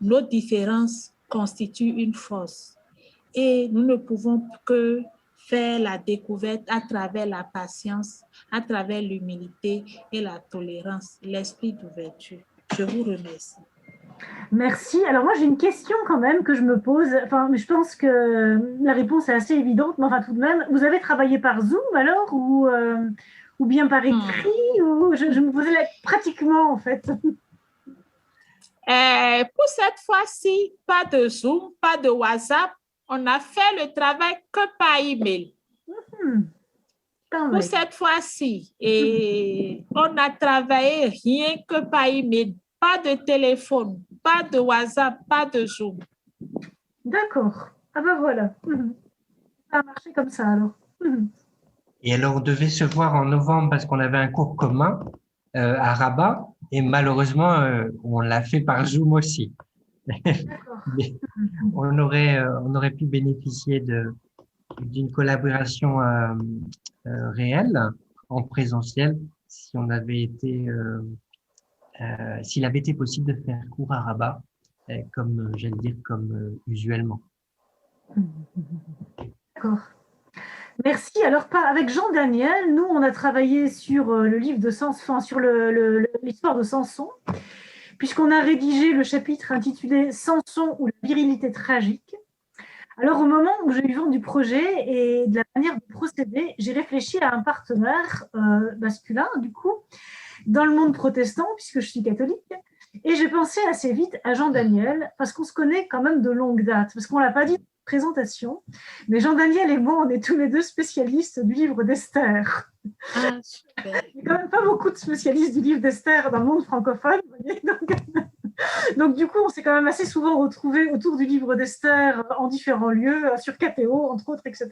Speaker 2: Nos différences constituent une force. Et nous ne pouvons que faire la découverte à travers la patience, à travers l'humilité et la tolérance, l'esprit d'ouverture. Je vous remercie.
Speaker 1: Merci. Alors moi, j'ai une question quand même que je me pose. Enfin, mais je pense que la réponse est assez évidente, mais enfin tout de même, vous avez travaillé par Zoom alors ou bien par écrit ou je me posais pratiquement en fait.
Speaker 2: Pour cette fois-ci, pas de Zoom, pas de WhatsApp. On a fait le travail que par email. Pour cette fois-ci, et on a travaillé rien que par email. Pas de téléphone, pas de WhatsApp, pas de Zoom.
Speaker 1: D'accord. Ah ben voilà. Ça a marché comme ça alors.
Speaker 3: Et alors, on devait se voir en novembre parce qu'on avait un cours commun à Rabat. Et malheureusement, on l'a fait par Zoom aussi. Mais on aurait pu bénéficier d'une collaboration réelle en présentiel si on avait été s'il avait été possible de faire cours à Rabat, comme j'allais dire comme usuellement.
Speaker 1: D'accord. Merci. Alors, avec Jean Daniel, nous, on a travaillé sur le livre de Samson, sur l'histoire de Samson, puisqu'on a rédigé le chapitre intitulé Samson ou la virilité tragique. Alors, au moment où j'ai eu vent du projet et de la manière de procéder, j'ai réfléchi à un partenaire masculin, du coup, dans le monde protestant, puisque je suis catholique. Et j'ai pensé assez vite à Jean Daniel, parce qu'on se connaît quand même de longue date, parce qu'on ne l'a pas dit dans la présentation, mais Jean Daniel et moi, on est tous les deux spécialistes du livre d'Esther.
Speaker 2: Ah, super.
Speaker 1: Il n'y a quand même pas beaucoup de spécialistes du livre d'Esther dans le monde francophone. Vous voyez, donc, du coup, on s'est quand même assez souvent retrouvés autour du livre d'Esther en différents lieux, sur KTO, entre autres, etc.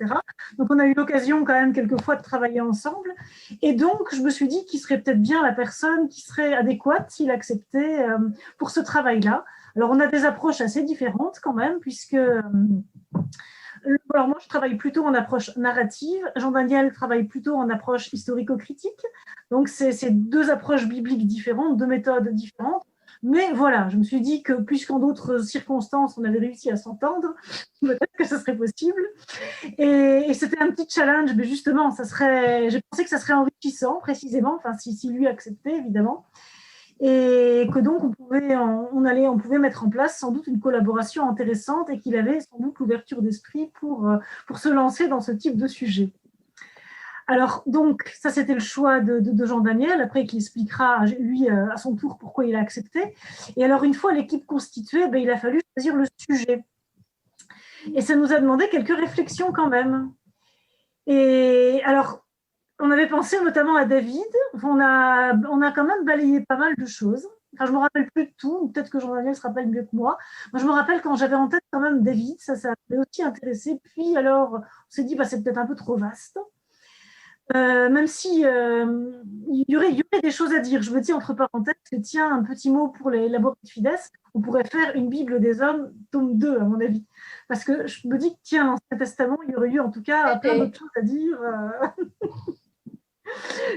Speaker 1: Donc, on a eu l'occasion quand même quelquefois de travailler ensemble. Et donc, je me suis dit qu'il serait peut-être bien la personne qui serait adéquate s'il acceptait pour ce travail-là. Alors, on a des approches assez différentes quand même, puisque... alors moi, je travaille plutôt en approche narrative. Jean-Daniel travaille plutôt en approche historico-critique. Donc, c'est deux approches bibliques différentes, deux méthodes différentes. Mais voilà, je me suis dit que puisqu'en d'autres circonstances, on avait réussi à s'entendre, peut-être que ce serait possible. Et c'était un petit challenge, mais justement, j'ai pensé que ça serait enrichissant, précisément, enfin, si lui acceptait, évidemment. Et que donc, on pouvait mettre en place sans doute une collaboration intéressante et qu'il avait sans doute l'ouverture d'esprit pour se lancer dans ce type de sujet. Alors, donc, ça, c'était le choix de Jean Daniel, après qu'il expliquera, lui, à son tour, pourquoi il a accepté. Et alors, une fois l'équipe constituée, il a fallu choisir le sujet. Et ça nous a demandé quelques réflexions quand même. Et alors, on avait pensé notamment à David. On a quand même balayé pas mal de choses. Enfin, je ne me rappelle plus de tout. Peut-être que Jean Daniel se rappelle mieux que moi. Moi, je me rappelle quand j'avais en tête quand même David. Ça m'avait aussi intéressé. Puis alors, on s'est dit, c'est peut-être un peu trop vaste. Même si il y aurait des choses à dire. Je me dis entre parenthèses que tiens, un petit mot pour les Laboris Fides, on pourrait faire une Bible des hommes, tome 2, à mon avis. Parce que je me dis que tiens, l'Ancien Testament, il y aurait eu en tout cas plein d'autres choses à dire.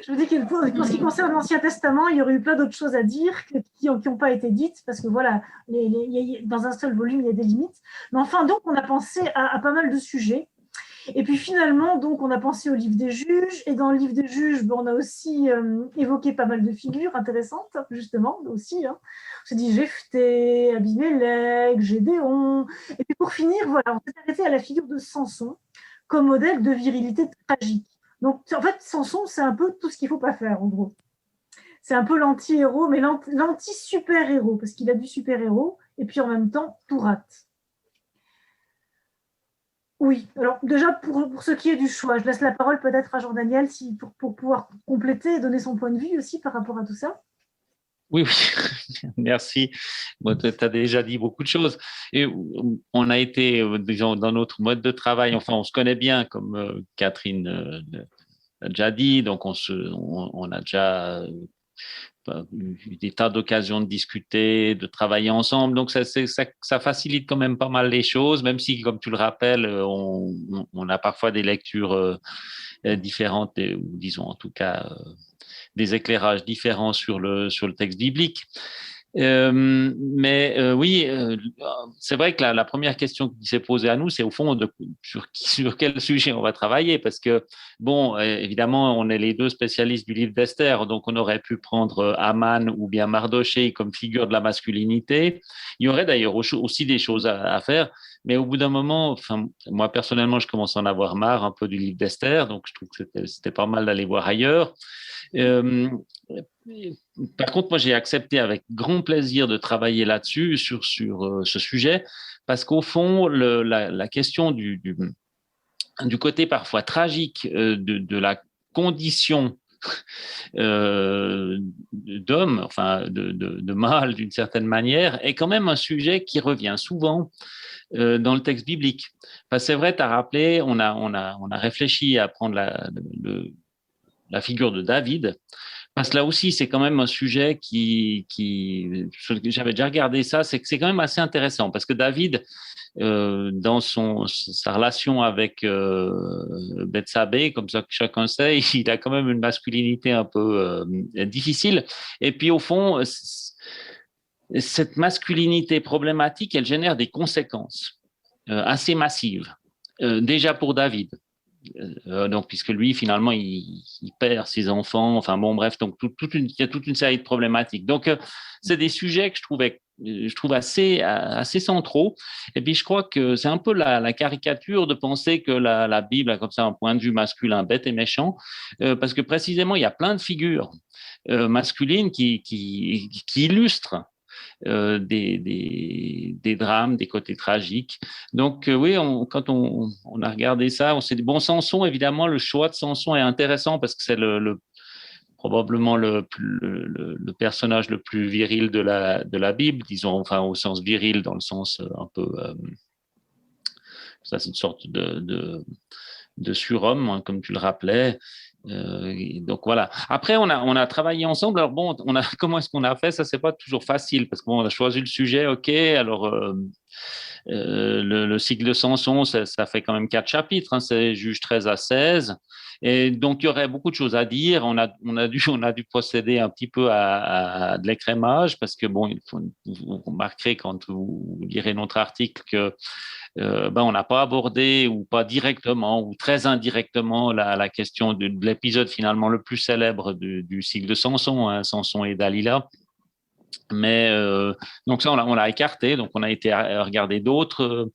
Speaker 1: Je me dis que pour ce qui concerne l'Ancien Testament, il y aurait eu plein d'autres choses à dire qui n'ont pas été dites, parce que voilà, dans un seul volume, il y a des limites. Mais enfin, donc, on a pensé à pas mal de sujets. Et puis finalement, donc, on a pensé au livre des juges, et dans le livre des juges, on a aussi évoqué pas mal de figures intéressantes, justement, aussi. On s'est dit Jephthé, Abimélec, Gédéon. Et puis pour finir, voilà, on s'est arrêté à la figure de Samson comme modèle de virilité tragique. Donc, en fait, Samson, c'est un peu tout ce qu'il ne faut pas faire, en gros. C'est un peu l'anti-héros, mais l'anti-super-héros, parce qu'il a du super-héros, et puis en même temps, tout rate. Oui, alors déjà pour ce qui est du choix, je laisse la parole peut-être à Jean-Daniel pour pouvoir compléter et donner son point de vue aussi par rapport à tout ça.
Speaker 4: Oui, oui, merci. Bon, tu as déjà dit beaucoup de choses. Et on a été, disons, dans notre mode de travail, enfin, on se connaît bien, comme Catherine l'a déjà dit, donc on a déjà eu des tas d'occasions de discuter, de travailler ensemble. Donc, ça facilite quand même pas mal les choses, même si, comme tu le rappelles, on a parfois des lectures différentes, ou disons en tout cas des éclairages différents sur le texte biblique. Oui, c'est vrai que la première question qui s'est posée à nous, c'est au fond sur quel sujet on va travailler, parce que, bon, évidemment, on est les deux spécialistes du livre d'Esther, donc on aurait pu prendre Haman ou bien Mardochée comme figure de la masculinité. Il y aurait d'ailleurs aussi des choses à faire, mais au bout d'un moment, enfin, moi personnellement, je commence à en avoir marre un peu du livre d'Esther, donc je trouve que c'était pas mal d'aller voir ailleurs. Euh, Par contre, moi, j'ai accepté avec grand plaisir de travailler là-dessus, sur ce sujet, parce qu'au fond, la question du côté parfois tragique de la condition d'homme, enfin de mâle d'une certaine manière, est quand même un sujet qui revient souvent dans le texte biblique. Parce que c'est vrai, tu as rappelé, on a réfléchi à prendre la figure de David. Parce que là aussi, c'est quand même un sujet j'avais déjà regardé ça, c'est que c'est quand même assez intéressant parce que David, dans sa relation avec Bethsabée, comme ça que chacun sait, il a quand même une masculinité un peu difficile. Et puis au fond, cette masculinité problématique, elle génère des conséquences assez massives. Déjà pour David. Donc, puisque lui, finalement, il perd ses enfants. Enfin, bon, bref, donc il y a toute une série de problématiques. Donc, c'est des sujets que je trouve assez centraux. Et puis, je crois que c'est un peu la caricature de penser que la Bible a comme ça un point de vue masculin bête et méchant, parce que précisément, il y a plein de figures masculines qui illustrent des drames, des côtés tragiques. Donc oui, quand on a regardé ça, on s'est dit, bon, Samson, évidemment, le choix de Samson est intéressant parce que c'est probablement le personnage le plus viril de la Bible, disons, enfin au sens viril, dans le sens un peu, ça c'est une sorte de surhomme, hein, comme tu le rappelais. Donc voilà. Après, on a travaillé ensemble. Alors bon, comment est-ce qu'on a fait? Ça, c'est pas toujours facile parce qu'on a choisi le sujet. Ok, alors le cycle de Samson, ça fait quand même 4 chapitres. Hein, c'est Juge 13 à 16. Et donc, il y aurait beaucoup de choses à dire. On a dû procéder un petit peu à de l'écrémage parce que, bon, vous remarquerez quand vous lirez notre article que on n'a pas abordé ou pas directement ou très indirectement la question de l'épisode finalement le plus célèbre du cycle de Samson, hein, Samson et Dalila. Mais donc ça, on l'a écarté. Donc on a été à regarder d'autres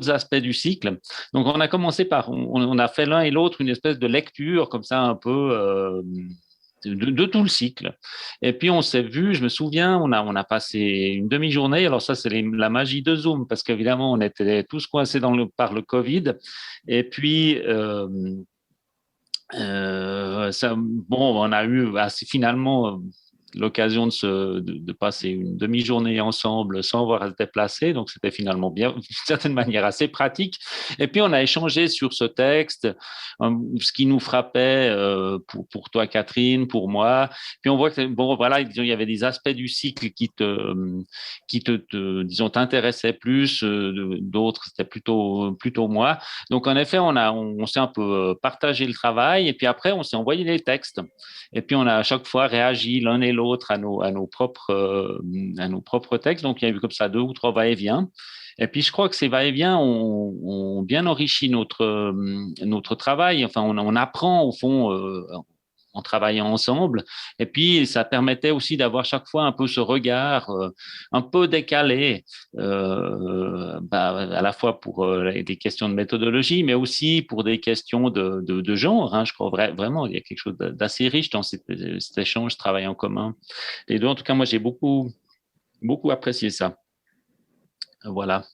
Speaker 4: aspects du cycle. Donc on a commencé on a fait l'un et l'autre une espèce de lecture comme ça un peu de tout le cycle. Et puis on s'est vu, je me souviens, on a passé une demi-journée. Alors ça, c'est la magie de Zoom parce qu'évidemment, on était tous coincés par le Covid. Et puis on a eu finalement l'occasion de passer une demi-journée ensemble sans avoir à se déplacer. Donc, c'était finalement bien, d'une certaine manière, assez pratique. Et puis, on a échangé sur ce texte, ce qui nous frappait pour toi, Catherine, pour moi. Puis, on voit que, bon, voilà, il y avait des aspects du cycle qui disons, t'intéressaient plus, d'autres, c'était plutôt moi. Donc, en effet, on s'est un peu partagé le travail et puis après, on s'est envoyé les textes. Et puis, on a à chaque fois réagi l'un et l'autre à nos propres textes. Donc, il y a eu comme ça 2 ou 3 va-et-vient. Et puis, je crois que ces va-et-vient ont bien enrichi notre travail. Enfin, on apprend au fond en travaillant ensemble. Et puis, ça permettait aussi d'avoir chaque fois un peu ce regard un peu décalé, à la fois pour des questions de méthodologie, mais aussi pour des questions de genre. Hein. Je crois vraiment il y a quelque chose d'assez riche dans cet échange, ce travail en commun. Les deux, en tout cas, moi, j'ai beaucoup, beaucoup apprécié ça. Voilà.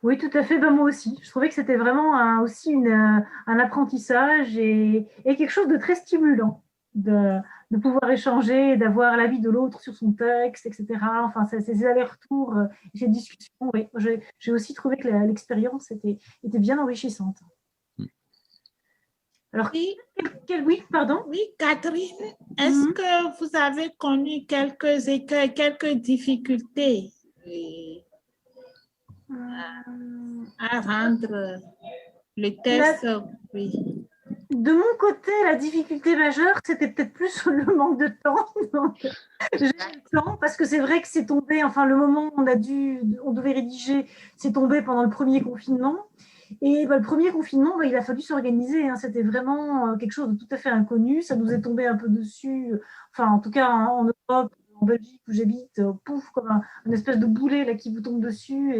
Speaker 1: Oui, tout à fait. Ben, moi aussi. Je trouvais que c'était vraiment un apprentissage et quelque chose de très stimulant de pouvoir échanger, d'avoir l'avis de l'autre sur son texte, etc. Enfin, ces allers-retours, ces discussions. Oui, j'ai aussi trouvé que l'expérience était bien enrichissante. Alors,
Speaker 2: Oui,
Speaker 1: oui, pardon.
Speaker 2: oui, Catherine, est-ce que vous avez connu quelques écueils, quelques difficultés à rendre le test? Oui.
Speaker 1: De mon côté, la difficulté majeure, c'était peut-être plus le manque de temps. Donc, j'ai eu le temps parce que c'est vrai que c'est tombé, enfin, le moment où on devait rédiger, c'est tombé pendant le premier confinement. Et le premier confinement, il a fallu s'organiser. Hein. C'était vraiment quelque chose de tout à fait inconnu. Ça nous est tombé un peu dessus. Enfin, en tout cas, en Europe, en Belgique où j'habite, pouf, comme une espèce de boulet là, qui vous tombe dessus.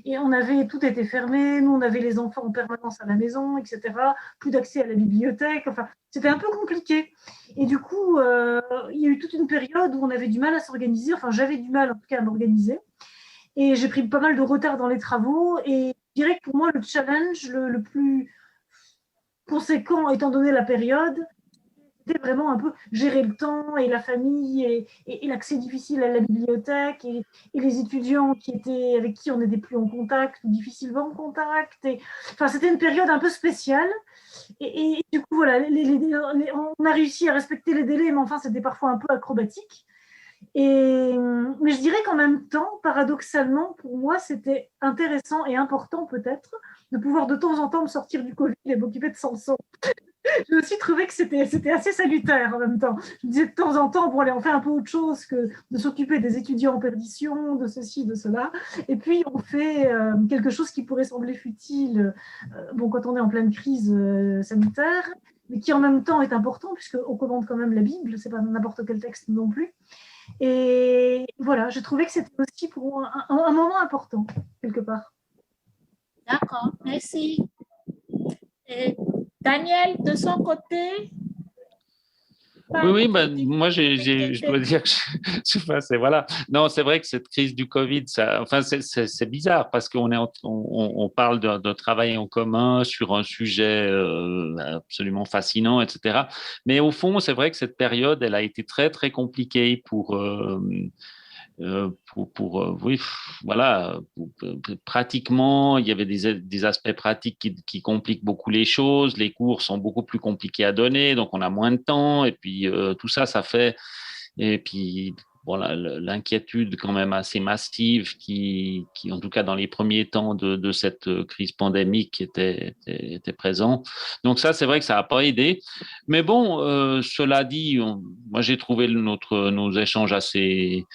Speaker 1: Et tout était fermé. Nous, on avait les enfants en permanence à la maison, etc. Plus d'accès à la bibliothèque. Enfin, c'était un peu compliqué. Et du coup, il y a eu toute une période où on avait du mal à s'organiser. Enfin, j'avais du mal en tout cas à m'organiser. Et j'ai pris pas mal de retard dans les travaux. Et je dirais que pour moi, le challenge le plus conséquent, étant donné la période, c'était vraiment un peu gérer le temps et la famille et l'accès difficile à la bibliothèque et les étudiants avec qui on n'était plus en contact ou difficilement en contact. Enfin, c'était une période un peu spéciale. Et du coup, voilà, on a réussi à respecter les délais, mais enfin, c'était parfois un peu acrobatique. Mais je dirais qu'en même temps, paradoxalement, pour moi, c'était intéressant et important peut-être de pouvoir de temps en temps me sortir du Covid et m'occuper de Samson. J'ai aussi trouvé que c'était assez salutaire en même temps. Je me disais de temps en temps, pour aller en faire un peu autre chose que de s'occuper des étudiants en perdition, de ceci, de cela. Et puis, on fait quelque chose qui pourrait sembler futile quand on est en pleine crise sanitaire, mais qui en même temps est important, puisqu'on commande quand même la Bible, c'est pas n'importe quel texte non plus. Et voilà, je trouvais que c'était aussi pour moi un moment important, quelque part.
Speaker 2: D'accord, merci. Et Daniel, de son côté?
Speaker 4: Oui, moi, je dois dire que voilà. Non, c'est vrai que cette crise du Covid, c'est bizarre parce on parle de travail en commun sur un sujet absolument fascinant, etc. Mais au fond, c'est vrai que cette période, elle a été très, très compliquée oui, voilà, pratiquement, il y avait des aspects pratiques qui compliquent beaucoup les choses. Les cours sont beaucoup plus compliqués à donner, donc on a moins de temps. Et puis tout ça, ça fait. Et puis voilà, l'inquiétude quand même assez massive qui, en tout cas dans les premiers temps de cette crise pandémique, était présent. Donc ça, c'est vrai que ça n'a pas aidé. Mais bon, cela dit, moi j'ai trouvé nos échanges assez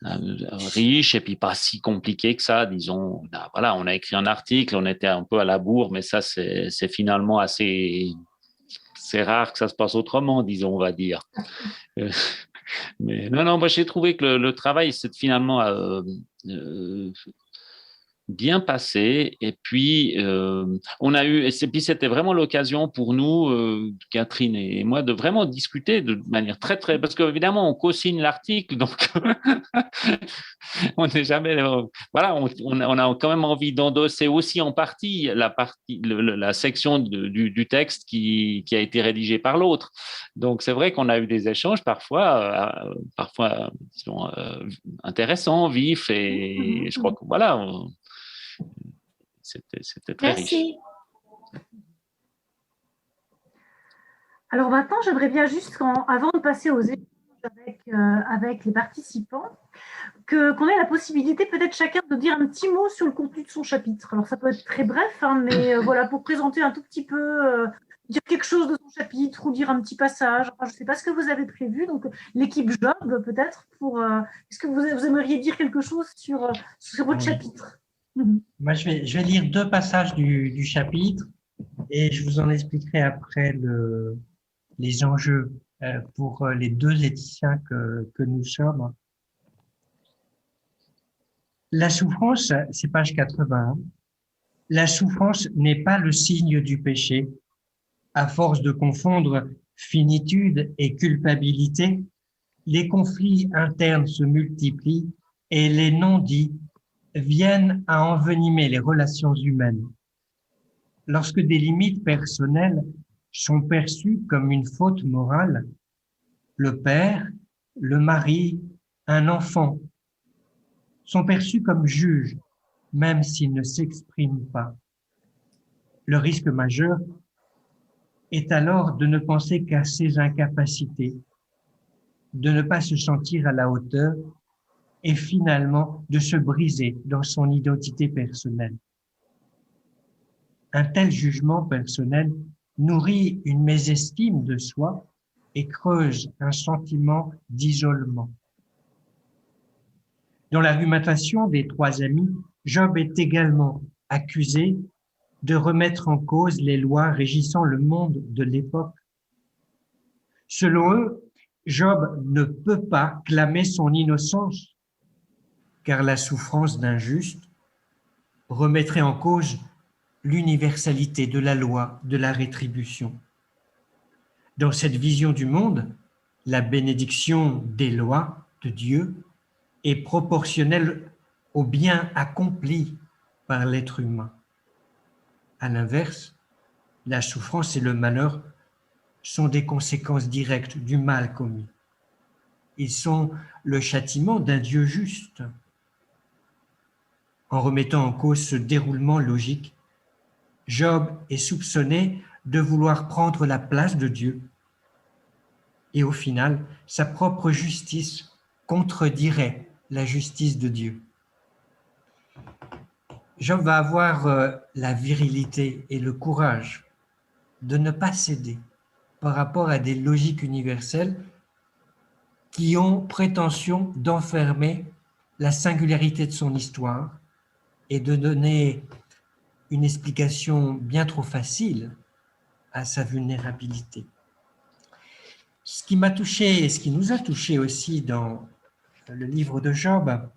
Speaker 4: riche et puis pas si compliqué que ça, disons. Voilà, on a écrit un article, on était un peu à la bourre, mais ça, c'est finalement c'est rare que ça se passe autrement, disons, on va dire. Mais non, moi j'ai trouvé que le travail, c'est finalement bien passé. Et puis, puis c'était vraiment l'occasion pour nous, Catherine et moi, de vraiment discuter de manière très, très, parce qu'évidemment, on co-signe l'article, donc on n'est jamais, voilà, on a quand même envie d'endosser aussi en partie la section du texte qui a été rédigé par l'autre. Donc, c'est vrai qu'on a eu des échanges parfois, disons, intéressants, vifs, et je crois que voilà, c'était très riche.
Speaker 1: Alors maintenant, j'aimerais bien juste, avant de passer aux échanges avec les participants, qu'on ait la possibilité peut-être chacun de dire un petit mot sur le contenu de son chapitre. Alors ça peut être très bref, hein, mais voilà, pour présenter un tout petit peu, dire quelque chose de son chapitre ou dire un petit passage. Enfin, je ne sais pas ce que vous avez prévu, donc l'équipe Job peut-être, est-ce que vous aimeriez dire quelque chose sur votre chapitre?
Speaker 3: Moi, je vais lire 2 passages du chapitre et je vous en expliquerai après les enjeux pour les 2 éthiciens que nous sommes. La souffrance, c'est page 80. La souffrance n'est pas le signe du péché. À force de confondre finitude et culpabilité, les conflits internes se multiplient et les non-dits viennent à envenimer les relations humaines. Lorsque des limites personnelles sont perçues comme une faute morale, le père, le mari, un enfant sont perçus comme juges, même s'ils ne s'expriment pas. Le risque majeur est alors de ne penser qu'à ses incapacités, de ne pas se sentir à la hauteur et finalement de se briser dans son identité personnelle. Un tel jugement personnel nourrit une mésestime de soi et creuse un sentiment d'isolement. Dans l'argumentation des trois amis, Job est également accusé de remettre en cause les lois régissant le monde de l'époque. Selon eux, Job ne peut pas clamer son innocence, car la souffrance d'un juste remettrait en cause l'universalité de la loi de la rétribution. Dans cette vision du monde, la bénédiction des lois de Dieu est proportionnelle au bien accompli par l'être humain. À l'inverse, la souffrance et le malheur sont des conséquences directes du mal commis. Ils sont le châtiment d'un Dieu juste. En remettant en cause ce déroulement logique, Job est soupçonné de vouloir prendre la place de Dieu. Et au final, sa propre justice contredirait la justice de Dieu. Job va avoir la virilité et le courage de ne pas céder par rapport à des logiques universelles qui ont prétention d'enfermer la singularité de son histoire et de donner une explication bien trop facile à sa vulnérabilité. Ce qui m'a touché et ce qui nous a touché aussi dans le livre de Job,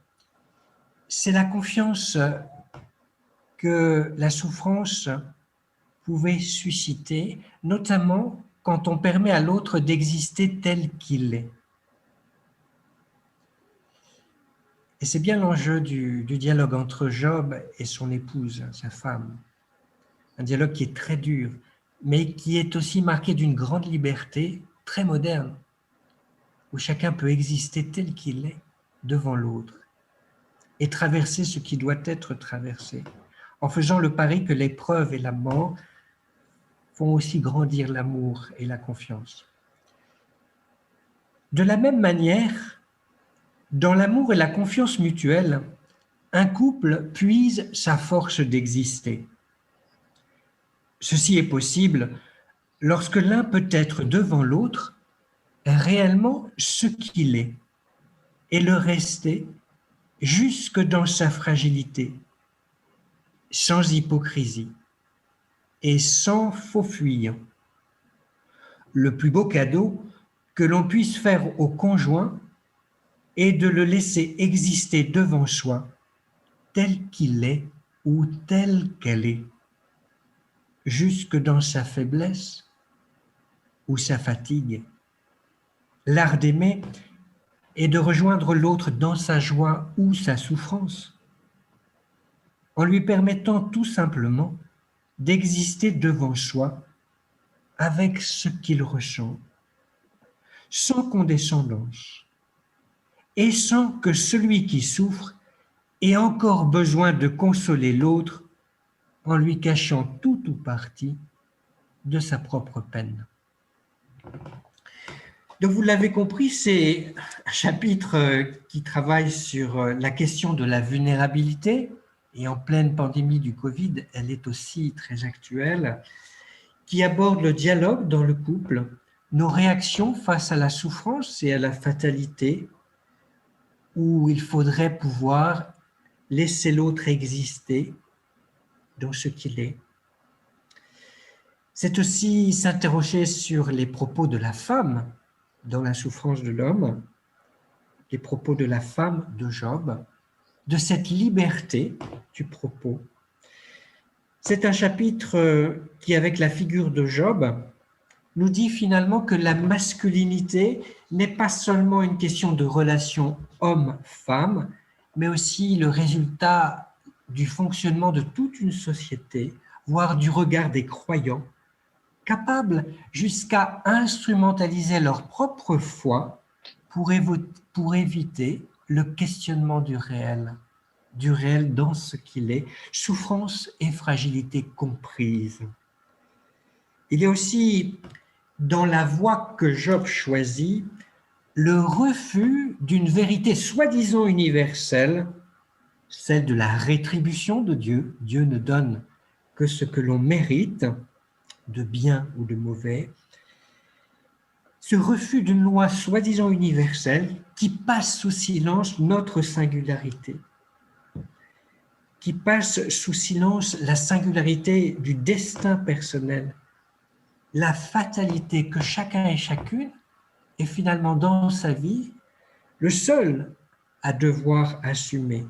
Speaker 3: c'est la confiance que la souffrance pouvait susciter, notamment quand on permet à l'autre d'exister tel qu'il est. Et c'est bien l'enjeu du dialogue entre Job et son épouse, sa femme. Un dialogue qui est très dur, mais qui est aussi marqué d'une grande liberté, très moderne, où chacun peut exister tel qu'il est devant l'autre et traverser ce qui doit être traversé, en faisant le pari que l'épreuve et la mort font aussi grandir l'amour et la confiance. De la même manière, dans l'amour et la confiance mutuelle, un couple puise sa force d'exister. Ceci est possible lorsque l'un peut être devant l'autre réellement ce qu'il est et le rester jusque dans sa fragilité, sans hypocrisie et sans faux fuyant. Le plus beau cadeau que l'on puisse faire au conjoint est de le laisser exister devant soi tel qu'il est ou tel qu'elle est, jusque dans sa faiblesse ou sa fatigue. L'art d'aimer est de rejoindre l'autre dans sa joie ou sa souffrance, en lui permettant tout simplement d'exister devant soi avec ce qu'il ressent, sans condescendance, et sans que celui qui souffre ait encore besoin de consoler l'autre en lui cachant tout ou partie de sa propre peine. Donc vous l'avez compris, c'est un chapitre qui travaille sur la question de la vulnérabilité, et en pleine pandémie du Covid, elle est aussi très actuelle, qui aborde le dialogue dans le couple, nos réactions face à la souffrance et à la fatalité, où il faudrait pouvoir laisser l'autre exister dans ce qu'il est. C'est aussi s'interroger sur les propos de la femme dans la souffrance de l'homme, les propos de la femme de Job, de cette liberté du propos. C'est un chapitre qui, avec la figure de Job, nous dit finalement que la masculinité n'est pas seulement une question de relation homme-femme, mais aussi le résultat du fonctionnement de toute une société, voire du regard des croyants, capables jusqu'à instrumentaliser leur propre foi pour éviter le questionnement du réel dans ce qu'il est, souffrance et fragilité comprises. Il y a aussi, dans la voie que Job choisit, le refus d'une vérité soi-disant universelle, celle de la rétribution de Dieu. Dieu ne donne que ce que l'on mérite, de bien ou de mauvais. Ce refus d'une loi soi-disant universelle qui passe sous silence notre singularité, qui passe sous silence la singularité du destin personnel, la fatalité que chacun et chacune est finalement dans sa vie le seul à devoir assumer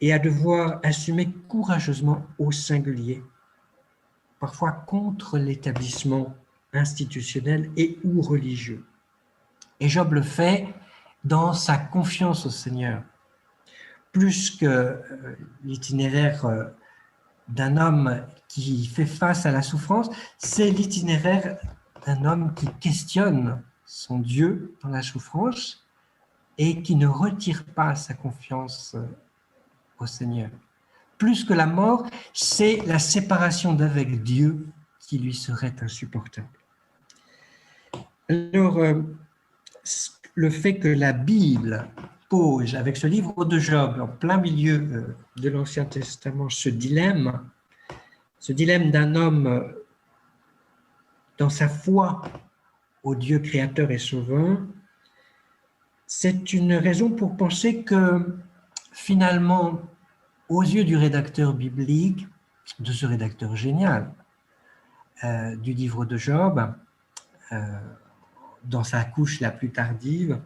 Speaker 3: et à devoir assumer courageusement au singulier, parfois contre l'établissement institutionnel et ou religieux. Et Job le fait dans sa confiance au Seigneur. Plus que l'itinéraire d'un homme qui fait face à la souffrance, c'est l'itinéraire d'un homme qui questionne son Dieu dans la souffrance et qui ne retire pas sa confiance au Seigneur. Plus que la mort, c'est la séparation d'avec Dieu qui lui serait insupportable. Alors, le fait que la Bible pose, avec ce livre de Job, en plein milieu de l'Ancien Testament, ce dilemme d'un homme dans sa foi au Dieu créateur et sauveur, c'est une raison pour penser que finalement, aux yeux du rédacteur biblique, de ce rédacteur génial du livre de Job, dans sa couche la plus tardive,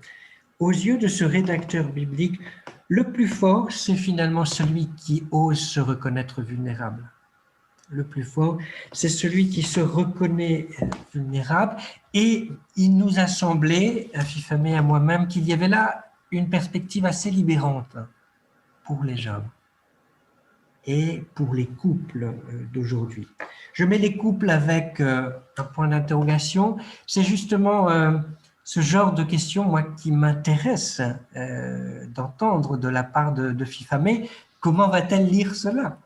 Speaker 3: aux yeux de ce rédacteur biblique, le plus fort, c'est finalement celui qui ose se reconnaître vulnérable. Le plus fort, c'est celui qui se reconnaît vulnérable. Et il nous a semblé, à Fifame et à moi-même, qu'il y avait là une perspective assez libérante pour les hommes et pour les couples d'aujourd'hui. Je mets les couples avec un point d'interrogation. C'est justement ce genre de questions, moi, qui m'intéresse d'entendre de la part de Fifame. Comment va-t-elle lire cela?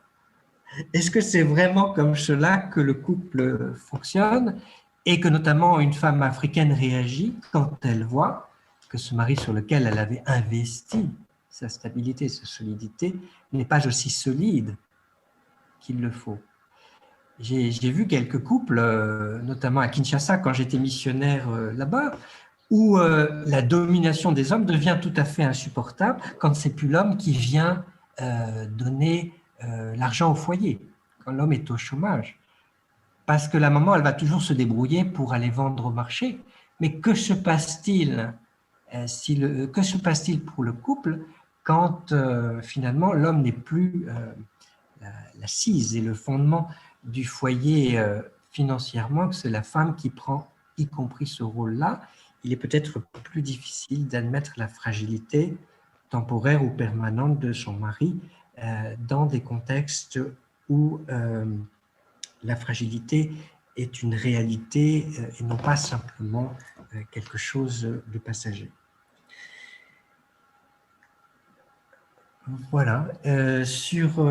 Speaker 3: Est-ce que c'est vraiment comme cela que le couple fonctionne et que notamment une femme africaine réagit quand elle voit que ce mari sur lequel elle avait investi sa stabilité, sa solidité, n'est pas aussi solide qu'il le faut? J'ai vu quelques couples, notamment à Kinshasa, quand j'étais missionnaire là-bas, où la domination des hommes devient tout à fait insupportable quand c'est plus l'homme qui vient donner l'argent au foyer, quand l'homme est au chômage. Parce que la maman, elle va toujours se débrouiller pour aller vendre au marché. Mais que se passe-t-il pour le couple quand finalement l'homme n'est plus l'assise et le fondement du foyer financièrement, que c'est la femme qui prend y compris ce rôle-là? Il est peut-être plus difficile d'admettre la fragilité temporaire ou permanente de son mari dans des contextes où la fragilité est une réalité et non pas simplement quelque chose de passager. Voilà, sur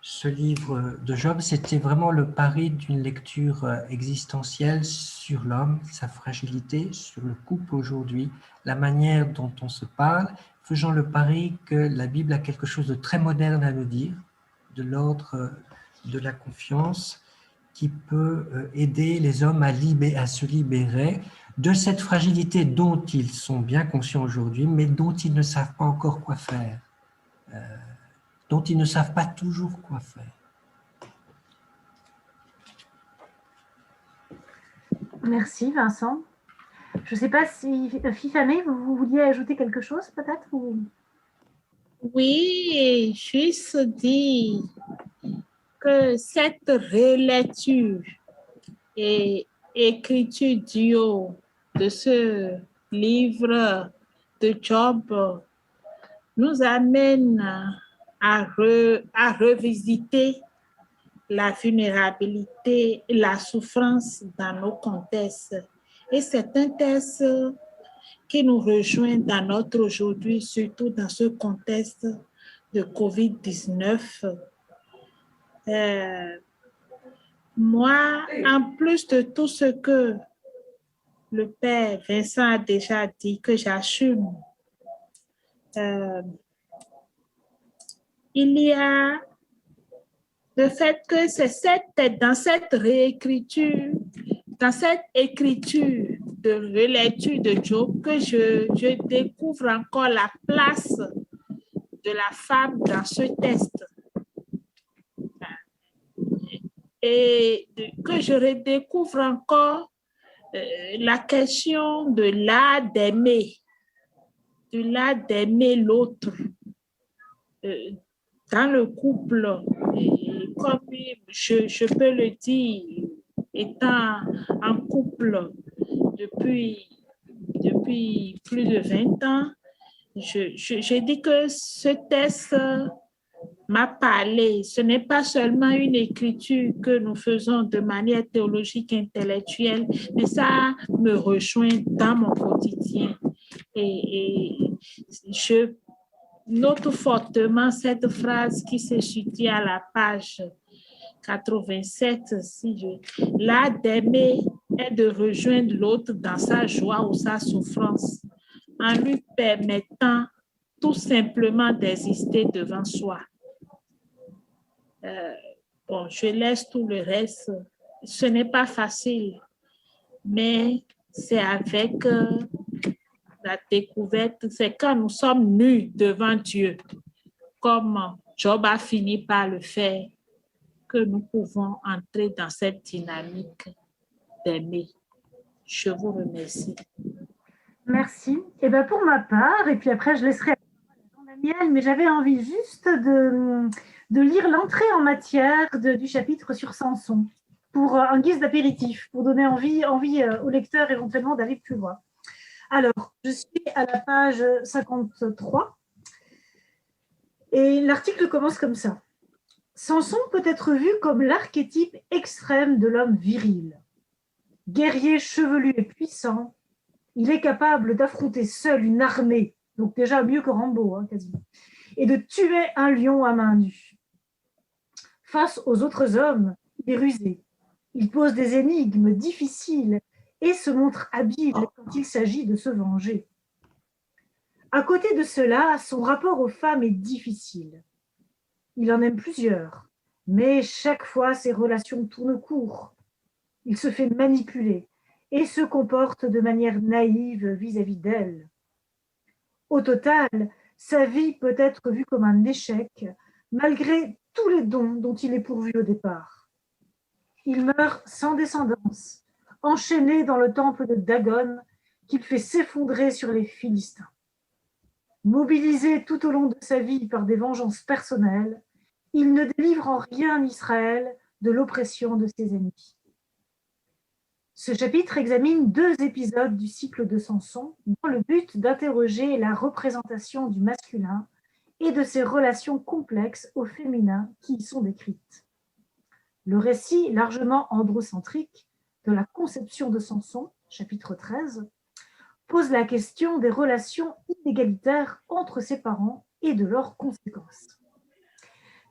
Speaker 3: ce livre de Job, c'était vraiment le pari d'une lecture existentielle sur l'homme, sa fragilité, sur le couple aujourd'hui, la manière dont on se parle, faisant le pari que la Bible a quelque chose de très moderne à nous dire, de l'ordre de la confiance, qui peut aider les hommes à se libérer de cette fragilité dont ils sont bien conscients aujourd'hui, mais dont ils ne savent pas encore quoi faire, dont ils ne savent pas toujours quoi faire.
Speaker 1: Merci Vincent. Je ne sais pas si Fifame, vous vouliez ajouter quelque chose peut-être ou...
Speaker 2: Oui, juste dire que cette relecture et écriture duo de ce livre de Job nous amène à revisiter la vulnérabilité et la souffrance dans nos contextes. Et c'est un texte qui nous rejoint dans notre aujourd'hui, surtout dans ce contexte de COVID-19. Moi, en plus de tout ce que le père Vincent a déjà dit, que j'assume, il y a le fait que c'est dans cette réécriture, dans cette écriture de relecture de Job que je découvre encore la place de la femme dans ce texte. Et que je redécouvre encore la question de l'art d'aimer l'autre dans le couple. Et comme je peux le dire, étant en couple depuis plus de 20 ans, je dis que ce texte m'a parlé. Ce n'est pas seulement une écriture que nous faisons de manière théologique, intellectuelle, mais ça me rejoint dans mon quotidien. Et je note fortement cette phrase qui se situe à la page 87. L'art d'aimer est de rejoindre l'autre dans sa joie ou sa souffrance, en lui permettant tout simplement d'exister devant soi. Bon, je laisse tout le reste. Ce n'est pas facile, mais c'est avec la découverte, c'est quand nous sommes nus devant Dieu, comme Job a fini par le faire, que nous pouvons entrer dans cette dynamique d'aimer. Je vous remercie.
Speaker 1: Merci. Et ben pour ma part, et puis après je laisserai Jean-Daniel, mais j'avais envie juste de lire l'entrée en matière du chapitre sur Samson, pour un guise d'apéritif, pour donner envie au lecteur éventuellement d'aller plus loin. Alors, je suis à la page 53, et l'article commence comme ça. Samson peut être vu comme l'archétype extrême de l'homme viril. Guerrier chevelu et puissant, il est capable d'affronter seul une armée, donc déjà mieux que Rambo, hein, quasiment, et de tuer un lion à main nue. Face aux autres hommes, il est rusé. Il pose des énigmes difficiles et se montre habile quand il s'agit de se venger. À côté de cela, son rapport aux femmes est difficile. Il en aime plusieurs, mais chaque fois ses relations tournent court. Il se fait manipuler et se comporte de manière naïve vis-à-vis d'elle. Au total, sa vie peut être vue comme un échec, malgré tous les dons dont il est pourvu au départ. Il meurt sans descendance, enchaîné dans le temple de Dagon, qu'il fait s'effondrer sur les Philistins. Mobilisé tout au long de sa vie par des vengeances personnelles, il ne délivre en rien Israël de l'oppression de ses ennemis. Ce chapitre examine 2 épisodes du cycle de Samson dans le but d'interroger la représentation du masculin et de ses relations complexes au féminin qui y sont décrites. Le récit largement androcentrique de la conception de Samson, chapitre 13, pose la question des relations inégalitaires entre ses parents et de leurs conséquences.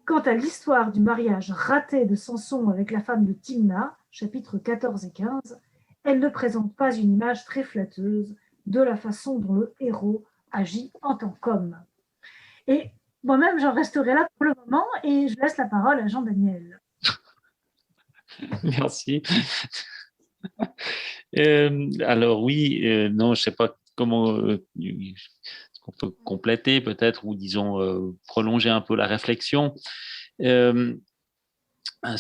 Speaker 1: Quant à l'histoire du mariage raté de Samson avec la femme de Timna, chapitres 14 et 15, elle ne présente pas une image très flatteuse de la façon dont le héros agit en tant qu'homme. Et moi-même, j'en resterai là pour le moment et je laisse la parole à Jean-Daniel.
Speaker 4: Merci. Alors oui, non, je ne sais pas comment on peut compléter peut-être ou disons prolonger un peu la réflexion. Ce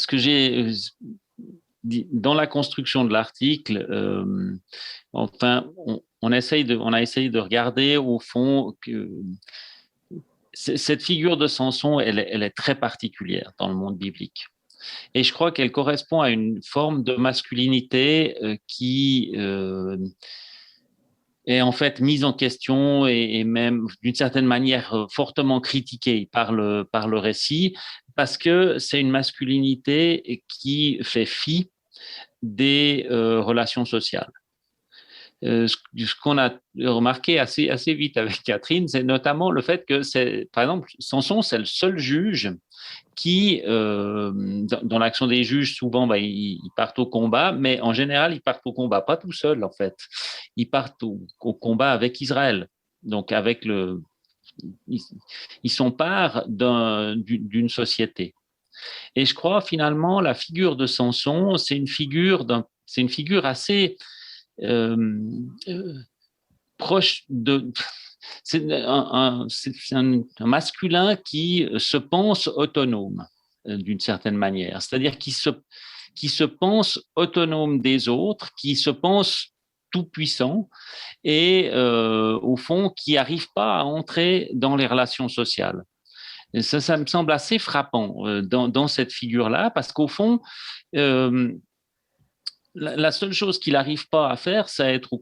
Speaker 4: que j'ai dit dans la construction de l'article, enfin, on a essayé de regarder au fond que cette figure de Samson, elle est très particulière dans le monde biblique. Et je crois qu'elle correspond à une forme de masculinité qui est en fait mise en question et même d'une certaine manière fortement critiquée par le récit, parce que c'est une masculinité qui fait fi des relations sociales. Ce qu'on a remarqué assez vite avec Catherine, c'est notamment le fait que par exemple, Samson, c'est le seul juge qui, dans l'action des juges, souvent, ils partent au combat, mais en général, ils partent au combat pas tout seuls, en fait. Ils partent au combat avec Israël. Donc, ils sont part d'une société. Et je crois, finalement, la figure de Samson, c'est une figure assez proche de... C'est un masculin qui se pense autonome d'une certaine manière, c'est-à-dire qui se pense autonome des autres, qui se pense tout puissant et au fond qui n'arrive pas à entrer dans les relations sociales. Et ça me semble assez frappant dans cette figure-là, parce qu'au fond, la seule chose qu'il n'arrive pas à faire, c'est être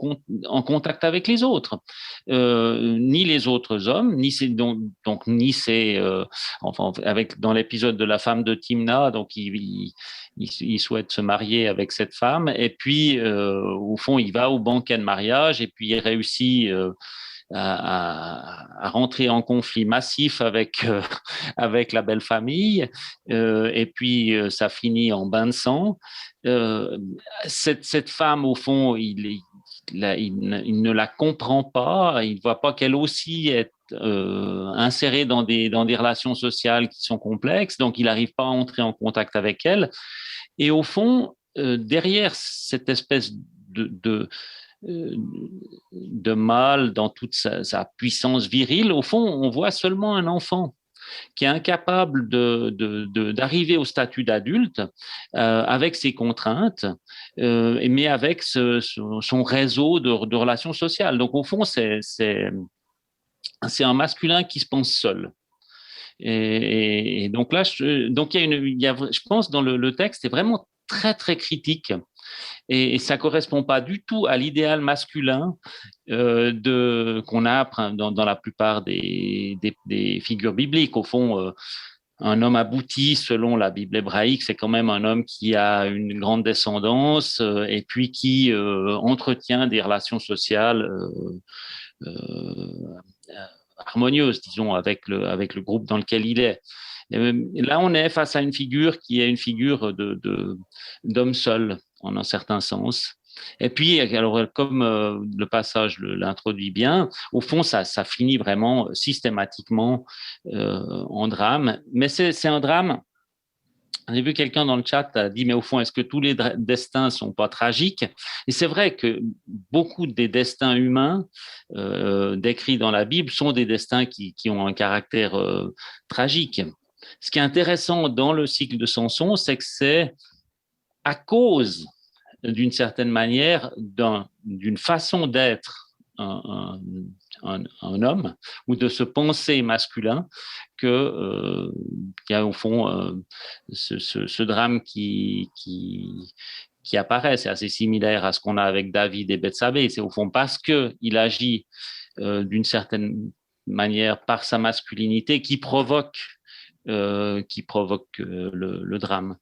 Speaker 4: en contact avec les autres, ni les autres hommes, ni enfin, dans l'épisode de la femme de Timna, donc il souhaite se marier avec cette femme, et puis au fond, il va au banquet de mariage, et puis il réussit à rentrer en conflit massif avec la belle famille, et puis ça finit en bain de sang. Cette femme, au fond, il ne la comprend pas, il ne voit pas qu'elle aussi est insérée dans des relations sociales qui sont complexes, donc il n'arrive pas à entrer en contact avec elle. Et au fond, derrière cette espèce de mâle dans toute sa puissance virile, au fond, on voit seulement un enfant qui est incapable d'arriver au statut d'adulte avec ses contraintes, mais avec son réseau de relations sociales. Donc, au fond, c'est un masculin qui se pense seul. Et donc là, je pense dans le texte, c'est vraiment très, très critique. Et ça ne correspond pas du tout à l'idéal masculin qu'on a dans la plupart des figures bibliques. Au fond, un homme abouti, selon la Bible hébraïque, c'est quand même un homme qui a une grande descendance et puis qui entretient des relations sociales harmonieuses, disons, avec le groupe dans lequel il est. Et là, on est face à une figure qui est une figure d'homme seul, en un certain sens. Et puis, alors, comme le passage l'introduit bien, au fond, ça finit vraiment systématiquement en drame. Mais c'est un drame. J'ai vu quelqu'un dans le chat a dit, mais au fond, est-ce que tous les destins sont pas tragiques? Et c'est vrai que beaucoup des destins humains décrits dans la Bible sont des destins qui ont un caractère tragique. Ce qui est intéressant dans le cycle de Samson, c'est que c'est à cause, d'une certaine manière, d'une façon d'être un homme ou de se penser masculin qu'il y a au fond ce drame qui apparaît. C'est assez similaire à ce qu'on a avec David et Bethsabée. C'est au fond parce qu'il agit d'une certaine manière par sa masculinité qui provoque le drame.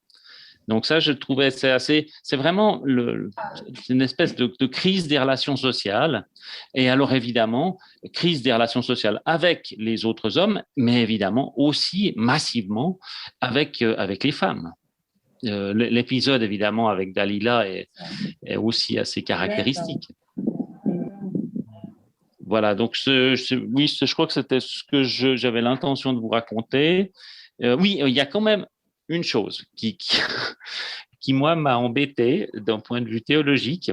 Speaker 4: Donc ça, je trouvais, c'est vraiment une espèce de crise des relations sociales. Et alors évidemment, crise des relations sociales avec les autres hommes, mais évidemment aussi massivement avec les femmes. L'épisode évidemment avec Dalila est aussi assez caractéristique. Voilà, donc je crois que c'était ce que j'avais l'intention de vous raconter. Oui, il y a quand même une chose qui moi, m'a embêté d'un point de vue théologique,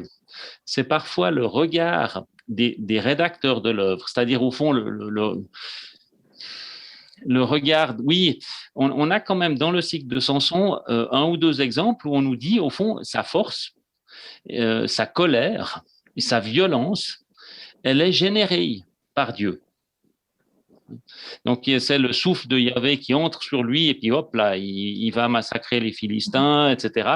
Speaker 4: c'est parfois le regard des rédacteurs de l'œuvre, c'est-à-dire au fond le regard. Oui, on a quand même dans le cycle de Samson un ou deux exemples où on nous dit, au fond, sa force, sa colère et sa violence, elle est générée par Dieu. Donc, c'est le souffle de Yahvé qui entre sur lui et puis hop là, il va massacrer les Philistins, etc.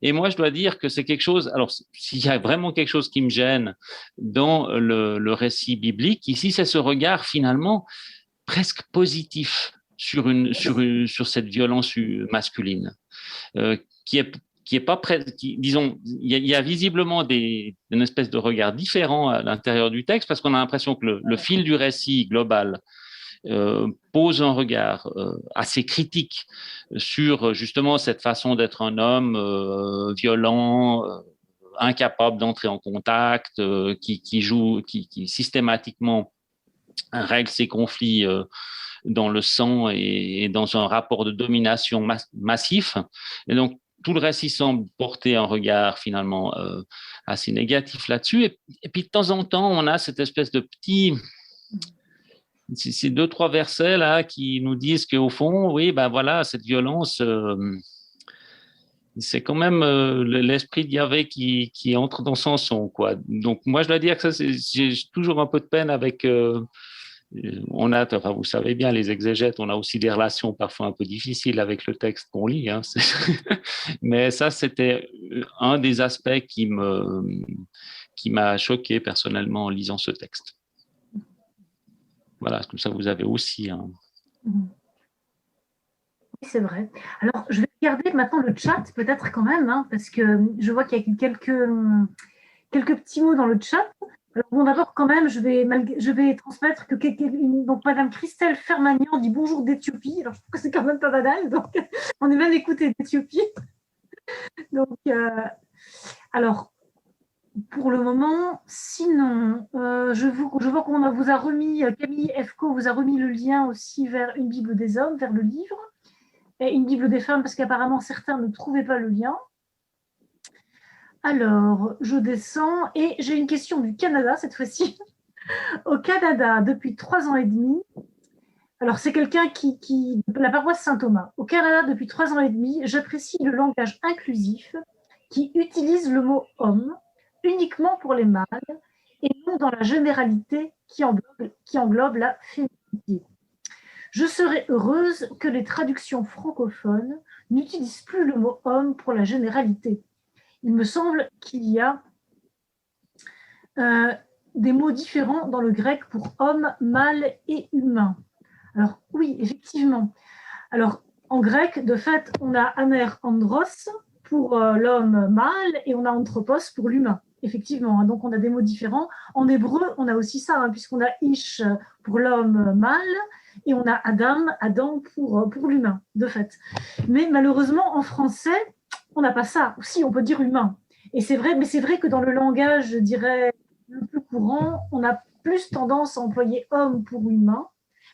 Speaker 4: Et moi, je dois dire que c'est quelque chose, alors s'il y a vraiment quelque chose qui me gêne dans le récit biblique, ici, c'est ce regard finalement presque positif sur cette violence masculine, qui est pas prêt, disons, il y a visiblement une espèce de regard différent à l'intérieur du texte parce qu'on a l'impression que le fil du récit global pose un regard assez critique sur justement cette façon d'être un homme violent, incapable d'entrer en contact, qui systématiquement règle ses conflits dans le sang et dans un rapport de domination massif. Et donc, tout le récit semble porter un regard finalement assez négatif là-dessus. Et puis, de temps en temps, on a cette espèce de petit... Ces 2-3 versets là qui nous disent qu'au fond, oui, ben voilà, cette violence, c'est quand même l'esprit de Yahvé qui entre dans son son, quoi. Donc, moi, je dois dire que ça, j'ai toujours un peu de peine avec... vous savez bien, les exégètes, on a aussi des relations parfois un peu difficiles avec le texte qu'on lit. Hein. Mais ça, c'était un des aspects qui m'a choqué personnellement en lisant ce texte. Voilà, comme ça, vous avez aussi...
Speaker 1: Oui, c'est vrai. Alors, je vais regarder maintenant le chat, peut-être quand même, hein, parce que je vois qu'il y a quelques petits mots dans le chat. Alors, bon, d'abord, quand même, je vais transmettre que donc, Madame Christelle Fermagnan dit bonjour d'Éthiopie. Alors, je trouve que c'est quand même pas banal. Donc, on est même écouté d'Éthiopie. Donc, alors, pour le moment, sinon, je vois qu'on vous a remis, Camille Fco vous a remis le lien aussi vers une Bible des hommes, vers le livre, et une Bible des femmes, parce qu'apparemment, certains ne trouvaient pas le lien. Alors, je descends et j'ai une question du Canada cette fois-ci. Au Canada, depuis 3 ans et demi, alors c'est quelqu'un qui de la paroisse Saint-Thomas. Au Canada, depuis 3 ans et demi, j'apprécie le langage inclusif qui utilise le mot homme uniquement pour les mâles et non dans la généralité qui englobe la féminité. Je serais heureuse que les traductions francophones n'utilisent plus le mot homme pour la généralité. Il me semble qu'il y a des mots différents dans le grec pour homme, mâle et humain. Alors oui, effectivement. Alors en grec, de fait, on a aner andros pour l'homme mâle et on a anthropos pour l'humain. Effectivement, hein, donc on a des mots différents. En hébreu, on a aussi ça, hein, puisqu'on a ish pour l'homme mâle et on a Adam pour l'humain, de fait. Mais malheureusement, en français, on n'a pas ça. Si, on peut dire humain. Et c'est vrai, mais c'est vrai que dans le langage, je dirais, le plus courant, on a plus tendance à employer homme pour humain.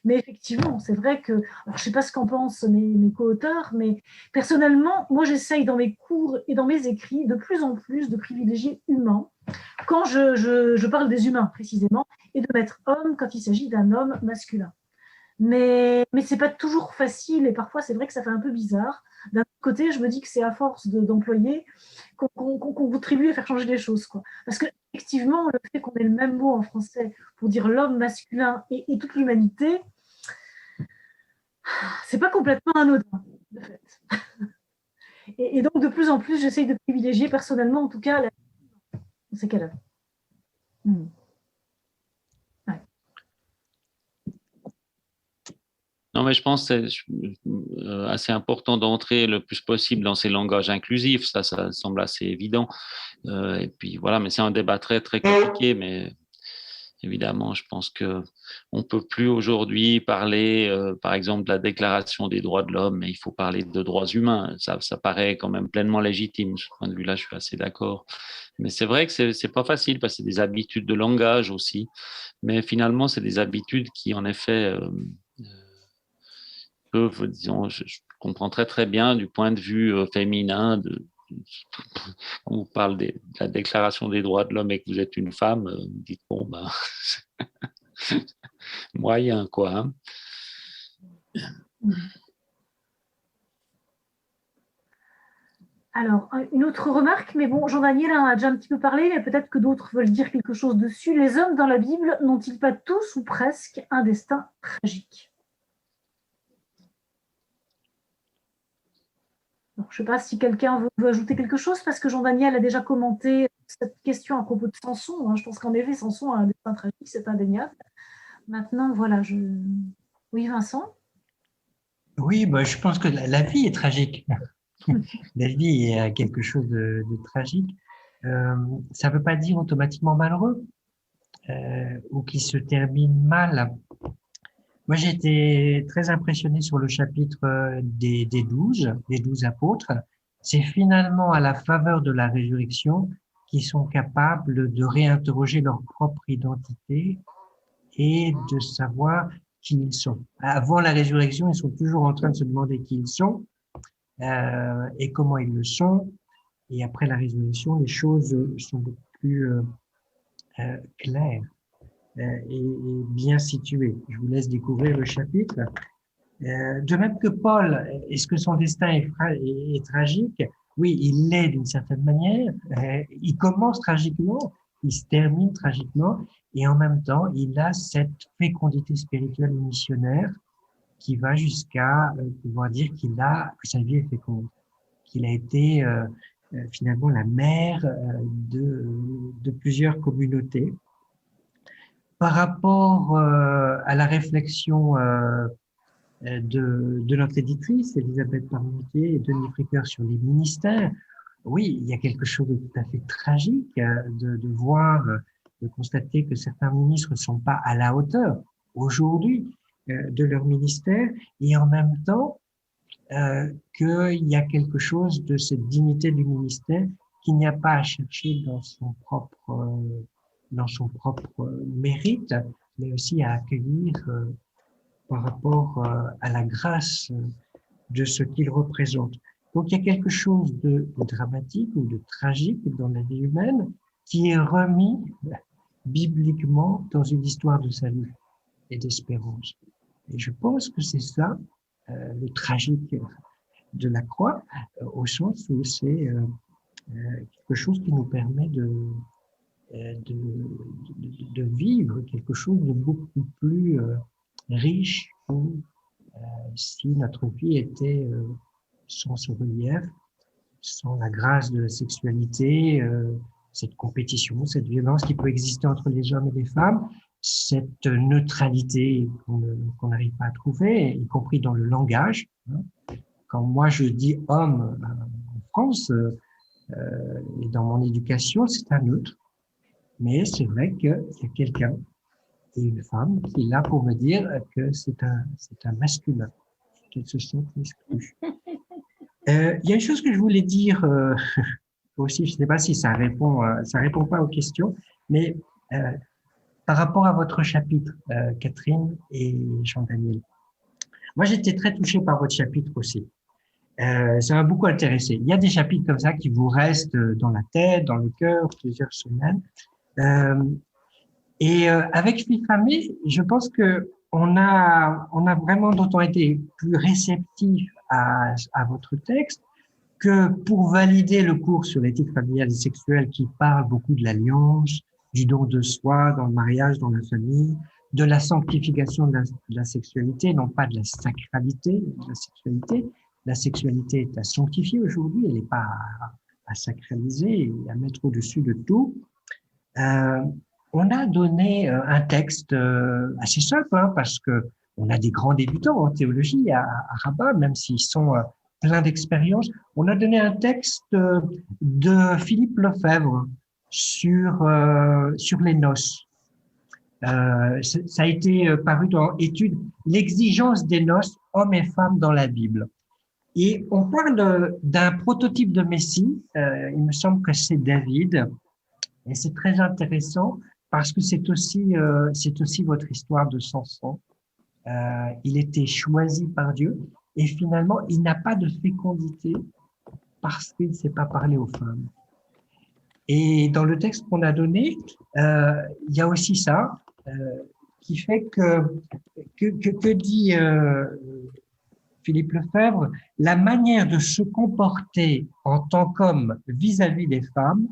Speaker 1: Mais effectivement, c'est vrai que, alors je ne sais pas ce qu'en pensent mes co-auteurs, mais personnellement, moi j'essaye dans mes cours et dans mes écrits de plus en plus de privilégier humain quand je parle des humains précisément et de mettre homme quand il s'agit d'un homme masculin. Mais ce n'est pas toujours facile et parfois c'est vrai que ça fait un peu bizarre. D'un côté, je me dis que c'est à force d'employer qu'on contribue à faire changer les choses, quoi. Parce que effectivement, le fait qu'on ait le même mot en français pour dire l'homme masculin et toute l'humanité, c'est pas complètement anodin, de fait. Et donc, de plus en plus, j'essaye de privilégier personnellement, en tout cas, dans ces cas-là. Ouais.
Speaker 4: Non, mais je pense que c'est assez important d'entrer le plus possible dans ces langages inclusifs. Ça semble assez évident. Et puis voilà, mais c'est un débat très, très compliqué. Mais évidemment, je pense qu'on ne peut plus aujourd'hui parler, par exemple, de la Déclaration des droits de l'homme, mais il faut parler de droits humains. Ça paraît quand même pleinement légitime. De ce point de vue-là, je suis assez d'accord. Mais c'est vrai que c'est pas facile parce que c'est des habitudes de langage aussi. Mais finalement, c'est des habitudes qui, en effet, peuvent, disons, je comprends très très bien du point de vue féminin, quand vous parlez de la Déclaration des droits de l'homme et que vous êtes une femme, vous dites bon, ben, moyen quoi. Hein.
Speaker 1: Alors, une autre remarque, mais bon, Jean-Daniel en a déjà un petit peu parlé, mais peut-être que d'autres veulent dire quelque chose dessus. Les hommes dans la Bible n'ont-ils pas tous ou presque un destin tragique? Donc, je ne sais pas si quelqu'un veut ajouter quelque chose, parce que Jean-Daniel a déjà commenté cette question à propos de Samson. Je pense qu'en effet, Samson a un destin tragique, c'est indéniable. Maintenant, voilà, Oui, Vincent?
Speaker 3: Oui, bah, je pense que la vie est tragique. La vie est quelque chose de tragique. Ça ne veut pas dire automatiquement malheureux ou qui se termine mal. Moi, j'ai été très impressionné sur le chapitre des 12 apôtres. C'est finalement à la faveur de la résurrection qu'ils sont capables de réinterroger leur propre identité et de savoir qui ils sont. Avant la résurrection, ils sont toujours en train de se demander qui ils sont et comment ils le sont. Et après la résurrection, les choses sont beaucoup plus claires et bien situées. Je vous laisse découvrir le chapitre. De même que Paul, est-ce que son destin est tragique? Oui, il l'est d'une certaine manière. Il commence tragiquement, il se termine tragiquement, et en même temps, il a cette fécondité spirituelle et missionnaire qui va jusqu'à pouvoir dire que sa vie est féconde, qu'il a été finalement la mère de plusieurs communautés. Par rapport à la réflexion de notre éditrice, Elisabeth Parmentier et Denis Fricker sur les ministères, oui, il y a quelque chose de tout à fait tragique de voir, de constater que certains ministres ne sont pas à la hauteur aujourd'hui de leur ministère, et en même temps qu'il y a quelque chose de cette dignité du ministère qu'il n'y a pas à chercher dans son propre mérite, mais aussi à accueillir par rapport à la grâce de ce qu'il représente. Donc, il y a quelque chose de dramatique ou de tragique dans la vie humaine qui est remis bibliquement dans une histoire de salut et d'espérance. Et je pense que c'est ça, le tragique de la croix, au sens où c'est quelque chose qui nous permet de vivre quelque chose de beaucoup plus riche que si notre vie était sans ce relief, sans la grâce de la sexualité, cette compétition, cette violence qui peut exister entre les hommes et les femmes, cette neutralité qu'on n'arrive pas à trouver, y compris dans le langage. Quand moi je dis homme en France et dans mon éducation, c'est un neutre. Mais c'est vrai qu'il y a quelqu'un et une femme qui est là pour me dire que c'est un masculin, qu'elle se sent exclue. Il y a une chose que je voulais dire aussi, je ne sais pas si ça répond pas aux questions, mais par rapport à votre chapitre, Catherine et Jean-Daniel, moi j'étais très touché par votre chapitre aussi. Ça m'a beaucoup intéressé. Il y a des chapitres comme ça qui vous restent dans la tête, dans le cœur, plusieurs semaines. Avec Fifamé, je pense que on a vraiment d'autant été plus réceptif à votre texte que pour valider le cours sur l'éthique familiale et sexuelle qui parle beaucoup de l'alliance, du don de soi dans le mariage, dans la famille, de la sanctification de la sexualité, non pas de la sacralité de la sexualité. La sexualité est à sanctifier aujourd'hui, elle n'est pas à sacraliser et à mettre au-dessus de tout. On a donné un texte assez simple, parce que on a des grands débutants en théologie à Rabat, même s'ils sont pleins d'expérience. On a donné un texte de Philippe Lefebvre sur les noces. Ça a été paru dans Études, l'exigence des noces, hommes et femmes dans la Bible. Et on parle d'un prototype de Messie, il me semble que c'est David, et c'est très intéressant parce que c'est aussi votre histoire de Samson. Il était choisi par Dieu et finalement il n'a pas de fécondité parce qu'il ne sait pas parler aux femmes. Et dans le texte qu'on a donné, il y a aussi ça qui fait que dit Philippe Lefebvre, la manière de se comporter en tant qu'homme vis-à-vis des femmes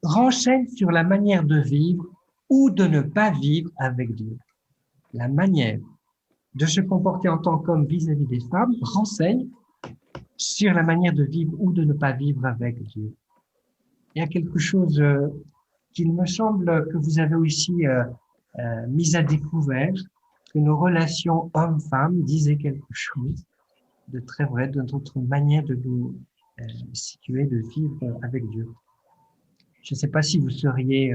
Speaker 3: renseigne sur la manière de vivre ou de ne pas vivre avec Dieu. La manière de se comporter en tant qu'homme vis-à-vis des femmes renseigne sur la manière de vivre ou de ne pas vivre avec Dieu. Il y a quelque chose qu'il me semble que vous avez aussi mis à découvert, que nos relations hommes-femmes disaient quelque chose de très vrai de notre manière de nous situer, de vivre avec Dieu. Je ne sais pas si vous seriez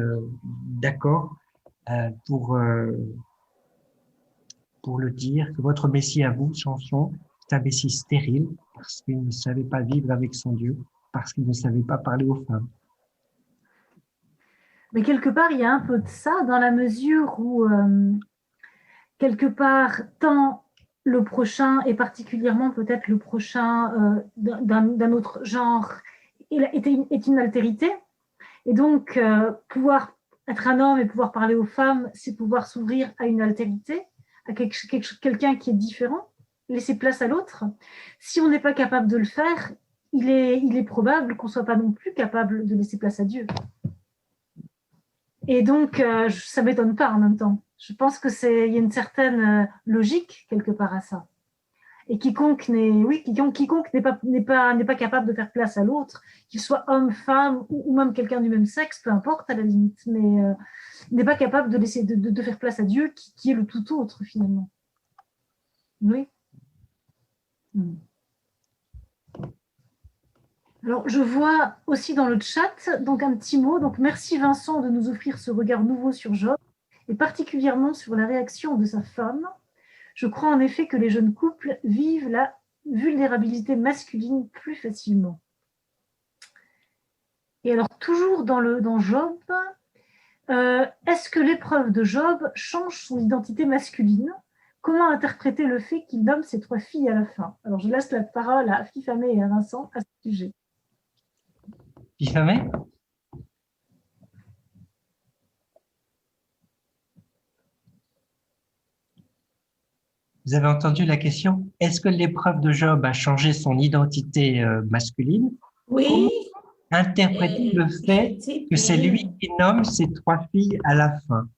Speaker 3: d'accord pour le dire, que votre Messie à vous, Samson, est un Messie stérile parce qu'il ne savait pas vivre avec son Dieu, parce qu'il ne savait pas parler aux femmes.
Speaker 1: Mais quelque part, il y a un peu de ça dans la mesure où, quelque part, tant le prochain, et particulièrement peut-être le prochain d'un autre genre, est une altérité. Et donc, pouvoir être un homme et pouvoir parler aux femmes, c'est pouvoir s'ouvrir à une altérité, à quelqu'un qui est différent, laisser place à l'autre. Si on n'est pas capable de le faire, il est probable qu'on ne soit pas non plus capable de laisser place à Dieu. Et donc, ça ne m'étonne pas en même temps. Je pense qu'il y a une certaine logique quelque part à ça. Et quiconque n'est pas capable de faire place à l'autre, qu'il soit homme, femme ou même quelqu'un du même sexe, peu importe à la limite, mais n'est pas capable de faire place à Dieu qui est le tout autre finalement. Oui. Alors, je vois aussi dans le chat donc un petit mot. Donc, merci Vincent de nous offrir ce regard nouveau sur Job et particulièrement sur la réaction de sa femme. Je crois en effet que les jeunes couples vivent la vulnérabilité masculine plus facilement. Et alors, toujours dans Job, est-ce que l'épreuve de Job change son identité masculine? Comment interpréter le fait qu'il nomme ses 3 filles à la fin? Alors, je laisse la parole à Fifamé et à Vincent à ce sujet.
Speaker 3: Fifamé ? Vous avez entendu la question? Est-ce que l'épreuve de Job a changé son identité masculine?
Speaker 2: Oui.
Speaker 3: Comment interpréter le fait que c'est lui qui nomme ses 3 filles à la fin?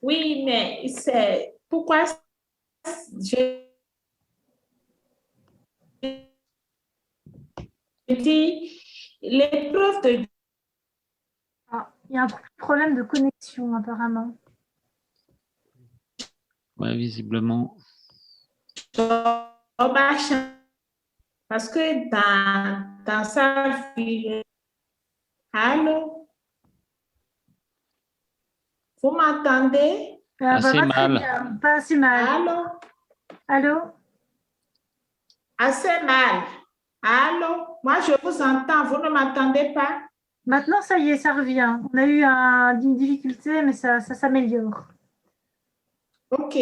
Speaker 2: Oui, mais c'est pourquoi je dis l'épreuve de...
Speaker 1: Il y a un problème de connexion apparemment.
Speaker 4: Ouais, visiblement.
Speaker 2: Parce que dans sa vie... Allô? Vous m'entendez?
Speaker 4: Assez mal.
Speaker 1: Pas assez mal.
Speaker 2: Allô?
Speaker 1: Allô?
Speaker 2: Assez mal. Allô? Moi, je vous entends. Vous ne m'entendez pas?
Speaker 1: Maintenant, ça y est, ça revient. On a eu une difficulté, mais ça s'améliore.
Speaker 2: OK.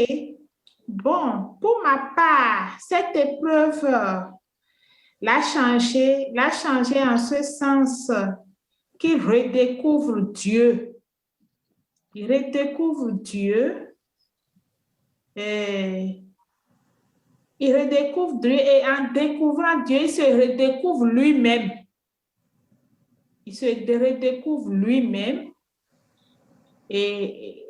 Speaker 2: Bon, pour ma part, cette épreuve l'a changé en ce sens qu'il redécouvre Dieu. Il redécouvre Dieu. Il redécouvre Dieu et en découvrant Dieu, il se redécouvre lui-même. Il se redécouvre lui-même et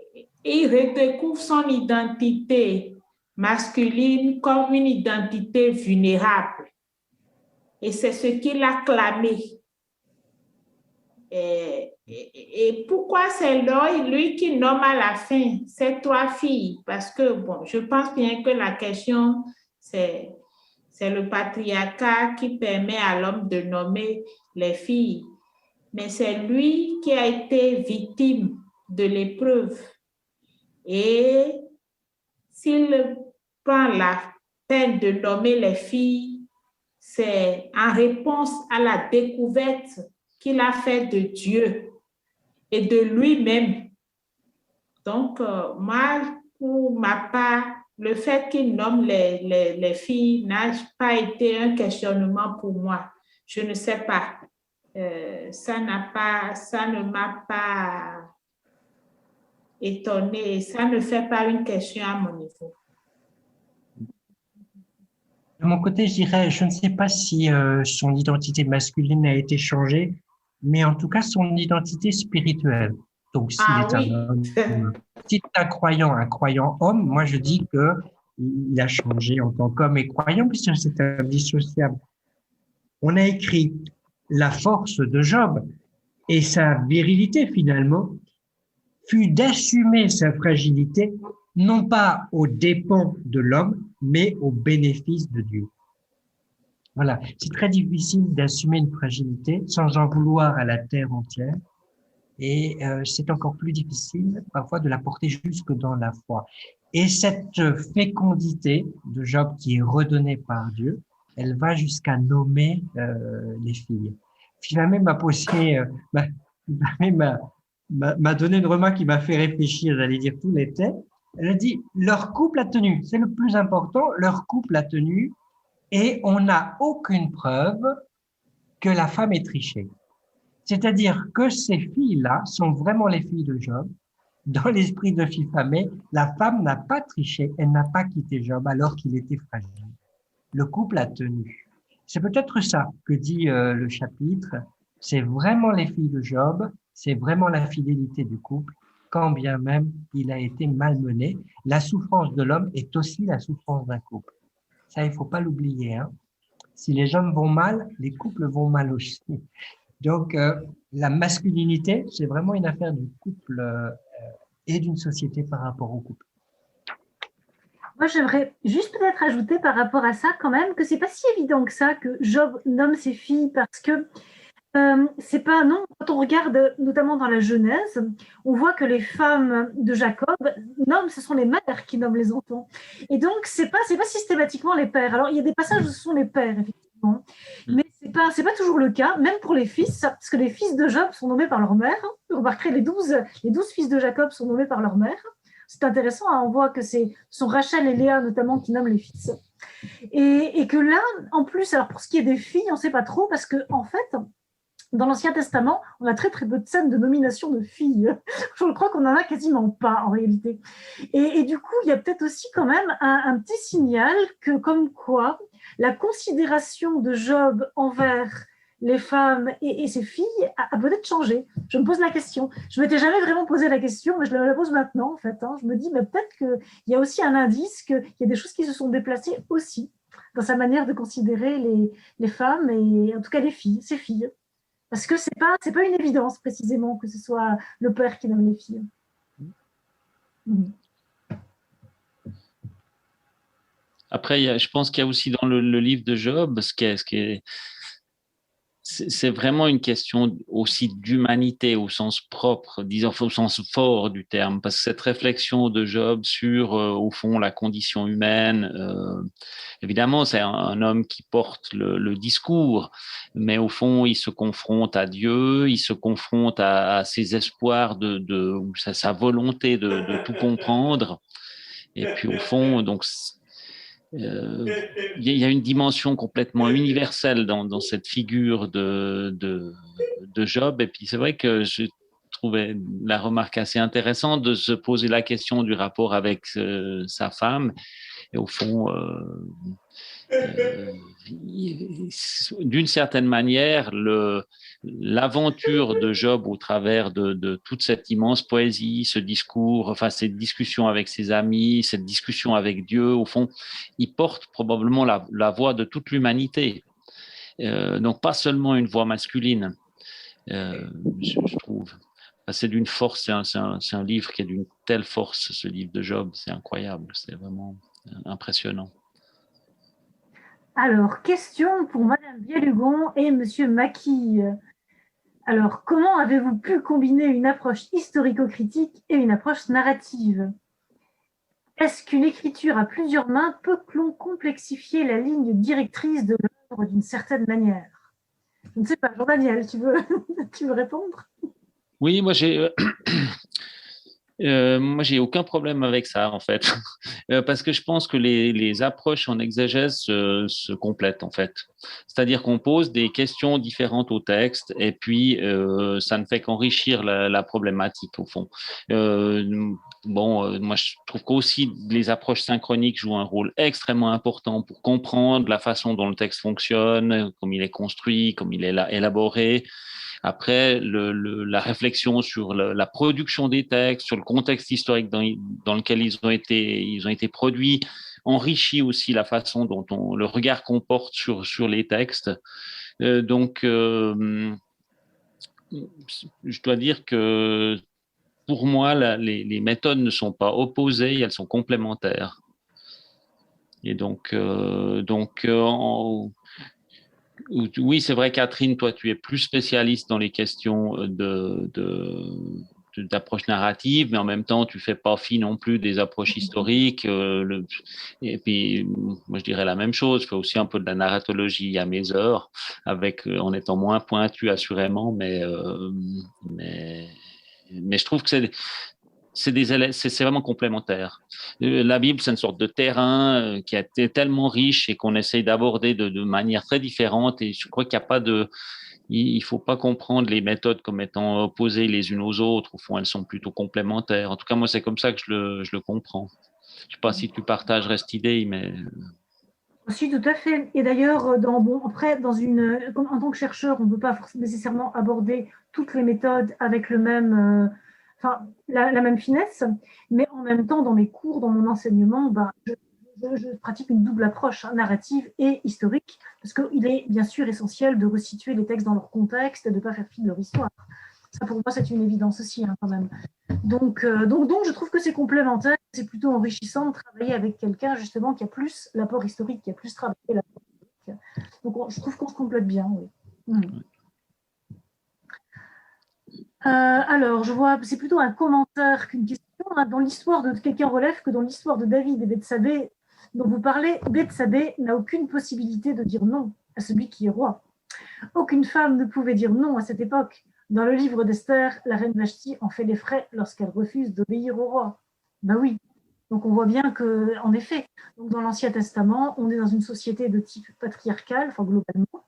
Speaker 2: il redécouvre son identité masculine comme une identité vulnérable. Et c'est ce qu'il a clamé. Et pourquoi c'est lui qui nomme à la fin ces 3 filles? Parce que, bon, je pense bien que la question, c'est le patriarcat qui permet à l'homme de nommer les filles. Mais c'est lui qui a été victime de l'épreuve. Et s'il prend la peine de nommer les filles, c'est en réponse à la découverte qu'il a faite de Dieu et de lui-même. Donc, moi, pour ma part, le fait qu'il nomme les filles n'a pas été un questionnement pour moi. Je ne sais pas. Ça ne m'a pas étonnée et ça ne fait pas une question à mon niveau.
Speaker 3: De mon côté, je dirais, je ne sais pas si son identité masculine a été changée, mais en tout cas, son identité spirituelle. Donc, s'il
Speaker 2: Ah
Speaker 3: est un
Speaker 2: oui,
Speaker 3: homme, si c'est un croyant homme, moi, je dis que il a changé en tant qu'homme et croyant, puisque c'est indissociable. On a écrit la force de Job et sa virilité, finalement, fut d'assumer sa fragilité, non pas aux dépens de l'homme, mais au bénéfice de Dieu. Voilà, c'est très difficile d'assumer une fragilité sans en vouloir à la terre entière. Et c'est encore plus difficile parfois de la porter jusque dans la foi. Et cette fécondité de Job qui est redonnée par Dieu, elle va jusqu'à nommer les filles. Philomène m'a posé, m'a donné une remarque qui m'a fait réfléchir, j'allais dire tout l'était. Elle a dit, leur couple a tenu, c'est le plus important, leur couple a tenu, et on n'a aucune preuve que la femme ait triché. C'est-à-dire que ces filles-là sont vraiment les filles de Job. Dans l'esprit de Philomène, la femme n'a pas triché, elle n'a pas quitté Job alors qu'il était fragile. Le couple a tenu. C'est peut-être ça que dit le chapitre. C'est vraiment les filles de Job, c'est vraiment la fidélité du couple, quand bien même il a été malmené. La souffrance de l'homme est aussi la souffrance d'un couple. Ça, il faut pas l'oublier, hein. Si les hommes vont mal, les couples vont mal aussi. Donc, la masculinité, c'est vraiment une affaire du couple et d'une société par rapport au couple.
Speaker 1: Moi, j'aimerais juste peut-être ajouter par rapport à ça quand même que c'est pas si évident que ça que Job nomme ses filles parce que c'est pas non. Quand on regarde notamment dans la Genèse, on voit que les femmes de Jacob nomment, ce sont les mères qui nomment les enfants. Et donc c'est pas systématiquement les pères. Alors il y a des passages où ce sont les pères effectivement, mais c'est pas toujours le cas, même pour les fils, parce que les fils de Job sont nommés par leur mère. Vous remarquerez les 12 fils de Jacob sont nommés par leur mère. C'est intéressant, hein, on voit que sont Rachel et Léa notamment qui nomment les fils. Et que là, en plus, alors pour ce qui est des filles, on ne sait pas trop, parce que en fait, dans l'Ancien Testament, on a très très peu de scènes de nomination de filles. Je crois qu'on n'en a quasiment pas en réalité. Et du coup, il y a peut-être aussi quand même un petit signal que comme quoi la considération de Job envers les femmes et ses filles a peut-être changé. Je me pose la question. Je ne m'étais jamais vraiment posé la question, mais je la pose maintenant en fait. Hein. Je me dis, mais peut-être qu'il y a aussi un indice qu'il y a des choses qui se sont déplacées aussi dans sa manière de considérer les femmes et en tout cas les filles, ses filles. Parce que c'est pas une évidence précisément que ce soit le père qui nomme les filles.
Speaker 4: Après, je pense qu'il y a aussi dans le livre de Job, c'est vraiment une question aussi d'humanité au sens propre, disons au sens fort du terme, parce que cette réflexion de Job sur, au fond, la condition humaine, évidemment, c'est un homme qui porte le discours, mais au fond, il se confronte à Dieu, il se confronte à ses espoirs ou sa volonté de tout comprendre. Et puis, au fond, donc, il y a une dimension complètement universelle dans cette figure de Job. Et puis, c'est vrai que je trouvais la remarque assez intéressante de se poser la question du rapport avec sa femme. Et au fond, d'une certaine manière, l'aventure de Job au travers de toute cette immense poésie, ce discours, enfin cette discussion avec ses amis, cette discussion avec Dieu, au fond, il porte probablement la voix de toute l'humanité. Donc pas seulement une voix masculine, je trouve. C'est d'une force, c'est un livre qui est d'une telle force, ce livre de Job, c'est incroyable, c'est vraiment impressionnant.
Speaker 1: Alors, question pour Madame Bielugon et Monsieur Maquis. Alors, comment avez-vous pu combiner une approche historico-critique et une approche narrative? Est-ce qu'une écriture à plusieurs mains peut complexifier la ligne directrice de l'œuvre d'une certaine manière? Je ne sais pas, Jean-Daniel, tu veux répondre?
Speaker 4: Oui, moi Moi, j'ai aucun problème avec ça, en fait, parce que je pense que les approches en exégèse se complètent, en fait. C'est-à-dire qu'on pose des questions différentes au texte, et puis ça ne fait qu'enrichir la problématique, au fond. Moi, je trouve qu'aussi les approches synchroniques jouent un rôle extrêmement important pour comprendre la façon dont le texte fonctionne, comme il est construit, comme il est élaboré. Après, la réflexion sur la production des textes, sur le contexte historique dans lequel ils ont été produits, enrichit aussi la façon dont le regard qu'on porte sur les textes. Je dois dire que pour moi, les méthodes ne sont pas opposées, elles sont complémentaires. Et oui, c'est vrai, Catherine, toi, tu es plus spécialiste dans les questions d'approche narrative, mais en même temps, tu fais pas fi non plus des approches historiques. Et puis, moi, je dirais la même chose. Je fais aussi un peu de la narratologie à mes heures, en étant moins pointu, assurément, mais je trouve que c'est vraiment complémentaire. La Bible, c'est une sorte de terrain qui a été tellement riche et qu'on essaye d'aborder de manière très différente. Et je crois qu'il n'y a pas il faut pas comprendre les méthodes comme étant opposées les unes aux autres. Au fond, elles sont plutôt complémentaires. En tout cas, moi, c'est comme ça que je le comprends. Je ne sais pas si tu partagerais cette idée, mais...
Speaker 1: Si, tout à fait. Et d'ailleurs, après, en tant que chercheur, on ne peut pas nécessairement aborder toutes les méthodes avec la même finesse, mais en même temps, dans mes cours, dans mon enseignement, je pratique une double approche, narrative et historique, parce qu'il est bien sûr essentiel de resituer les textes dans leur contexte et de ne pas faire fi de leur histoire. Ça, pour moi, c'est une évidence aussi, quand même. Donc, je trouve que c'est complémentaire. C'est plutôt enrichissant de travailler avec quelqu'un, justement, qui a plus l'apport historique, qui a plus travaillé l'apport historique. Donc, je trouve qu'on se complète bien, oui. Alors, je vois, c'est plutôt un commentaire qu'une question. Dans l'histoire quelqu'un relève que dans l'histoire de David et Bethsabée dont vous parlez, Bethsabée n'a aucune possibilité de dire non à celui qui est roi. Aucune femme ne pouvait dire non à cette époque. Dans le livre d'Esther, la reine Vashti en fait les frais lorsqu'elle refuse d'obéir au roi. Ben oui. Donc on voit bien que, en effet, donc dans l'Ancien Testament, on est dans une société de type patriarcal, enfin globalement,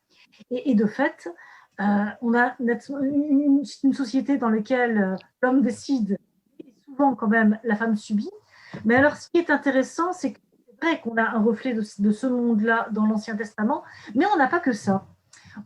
Speaker 1: et de fait, on a une société dans laquelle l'homme décide et souvent quand même la femme subit. Mais alors, ce qui est intéressant, c'est que c'est vrai qu'on a un reflet de ce monde-là dans l'Ancien Testament, mais on n'a pas que ça.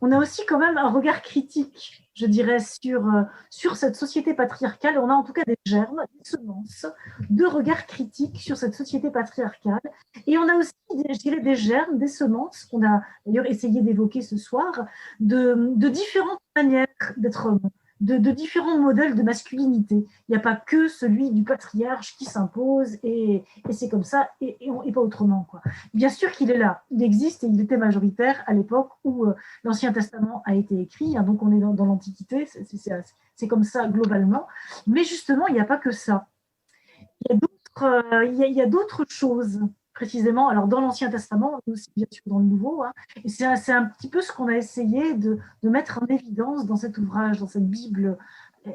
Speaker 1: On a aussi quand même un regard critique, je dirais, sur cette société patriarcale. On a en tout cas des germes, des semences de regard critique sur cette société patriarcale. Et on a aussi, je dirais, des germes, des semences, qu'on a d'ailleurs essayé d'évoquer ce soir, de différentes manières d'être homme, de différents modèles de masculinité. Il n'y a pas que celui du patriarche qui s'impose et c'est comme ça et pas autrement, quoi. Bien sûr qu'il est là, il existe et il était majoritaire à l'époque où l'Ancien Testament a été écrit, donc on est dans l'Antiquité, c'est comme ça globalement. Mais justement, il n'y a pas que ça. Il y a d'autres choses, précisément. Alors, dans l'Ancien Testament, mais aussi bien sûr dans le Nouveau. Et c'est un petit peu ce qu'on a essayé de mettre en évidence dans cet ouvrage, dans cette Bible,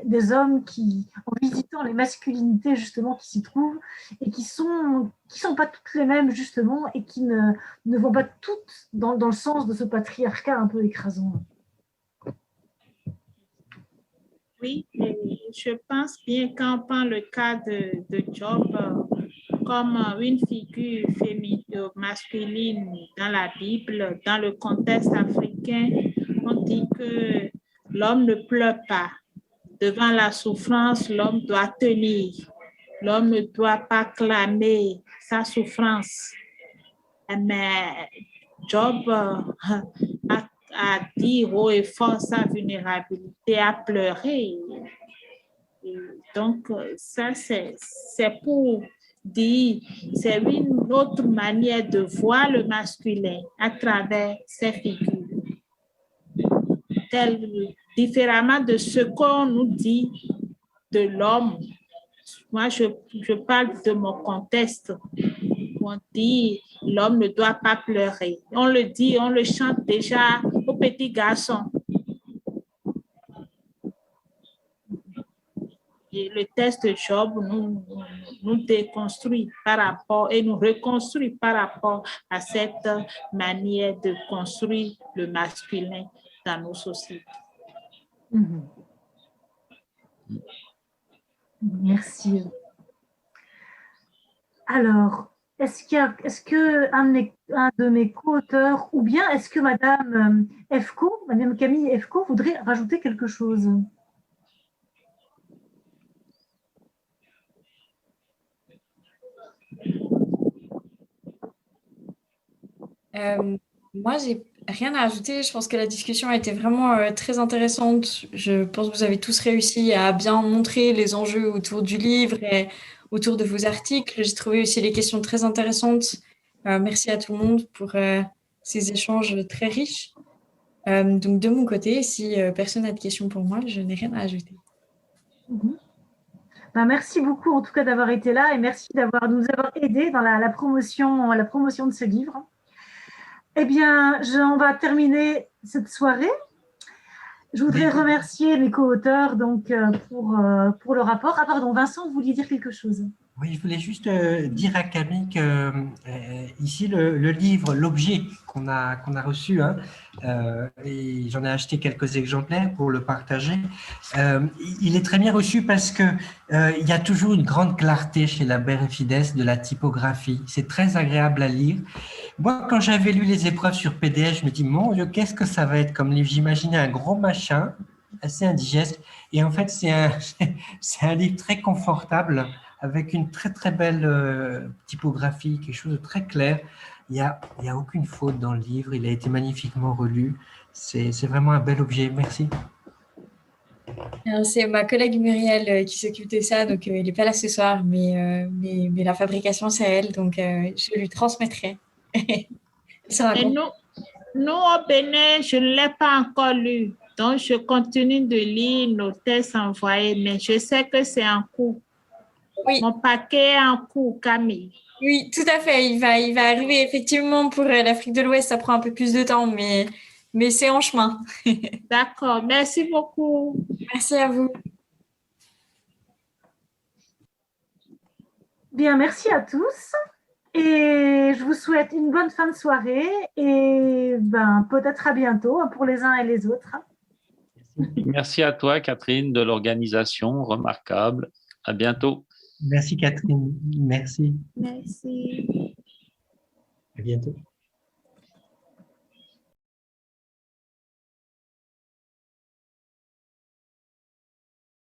Speaker 1: des hommes qui, en visitant les masculinités justement qui s'y trouvent et qui sont pas toutes les mêmes justement et qui ne vont pas toutes dans le sens de ce patriarcat un peu écrasant.
Speaker 2: Oui, je pense bien qu'on prend le cas de Job comme une figure féminine masculine dans la Bible, dans le contexte africain, on dit que l'homme ne pleure pas. Devant la souffrance, l'homme doit tenir. L'homme ne doit pas clamer sa souffrance. Mais Job a dit haut et fort sa vulnérabilité, a pleuré. Et donc, ça, c'est pour dire, c'est une autre manière de voir le masculin à travers ces figures. Différemment de ce qu'on nous dit de l'homme. Moi, je parle de mon contexte. On dit l'homme ne doit pas pleurer. On le dit, on le chante déjà aux petits garçons. le texte de Job nous déconstruit par rapport et nous reconstruit par rapport à cette manière de construire le masculin dans nos sociétés.
Speaker 1: Mhm. Merci. Alors, est-ce que un de mes co-auteurs, ou bien est-ce que Madame Madame Camille Efco voudrait rajouter quelque chose?
Speaker 5: Moi, j'ai rien à ajouter. Je pense que la discussion a été vraiment très intéressante. Je pense que vous avez tous réussi à bien montrer les enjeux autour du livre et autour de vos articles. J'ai trouvé aussi les questions très intéressantes. Merci à tout le monde pour ces échanges très riches. Donc, de mon côté, si personne n'a de questions pour moi, je n'ai rien à ajouter.
Speaker 1: Ben, merci beaucoup en tout cas d'avoir été là et merci de nous avoir aidés dans la promotion de ce livre. Eh bien, on va terminer cette soirée. Je voudrais remercier mes co-auteurs donc, pour le rapport. Ah pardon, Vincent, vous vouliez dire quelque chose?
Speaker 3: Oui, je voulais juste dire à Camille que ici, le livre, l'objet qu'on a reçu, hein, et j'en ai acheté quelques exemplaires pour le partager, il est très bien reçu parce que il y a toujours une grande clarté chez la Fides de la typographie. C'est très agréable à lire. Moi, quand j'avais lu les épreuves sur PDF, je me dis, mon Dieu, qu'est-ce que ça va être comme livre? J'imaginais un gros machin, assez indigeste. Et en fait, c'est un livre très confortable, avec une très, très belle typographie, quelque chose de très clair. Il y a aucune faute dans le livre. Il a été magnifiquement relu. C'est vraiment un bel objet. Merci.
Speaker 5: C'est ma collègue Muriel qui s'occupe de ça, donc il n'est pas là ce soir, mais la fabrication, c'est elle, donc je lui transmettrai.
Speaker 2: Et nous, au Bénin, je ne l'ai pas encore lu, donc je continue de lire nos tests envoyés, mais je sais que c'est en cours.
Speaker 5: Oui.
Speaker 2: Mon paquet est en cours, Camille.
Speaker 5: Oui, tout à fait. Il va arriver effectivement pour l'Afrique de l'Ouest. Ça prend un peu plus de temps, mais c'est en chemin.
Speaker 2: D'accord. Merci beaucoup.
Speaker 5: Merci à vous.
Speaker 1: Bien, merci à tous. Et je vous souhaite une bonne fin de soirée et peut-être à bientôt pour les uns et les autres.
Speaker 4: Merci à toi, Catherine, de l'organisation remarquable. À bientôt.
Speaker 3: Merci, Catherine. Merci.
Speaker 2: Merci.
Speaker 3: À bientôt.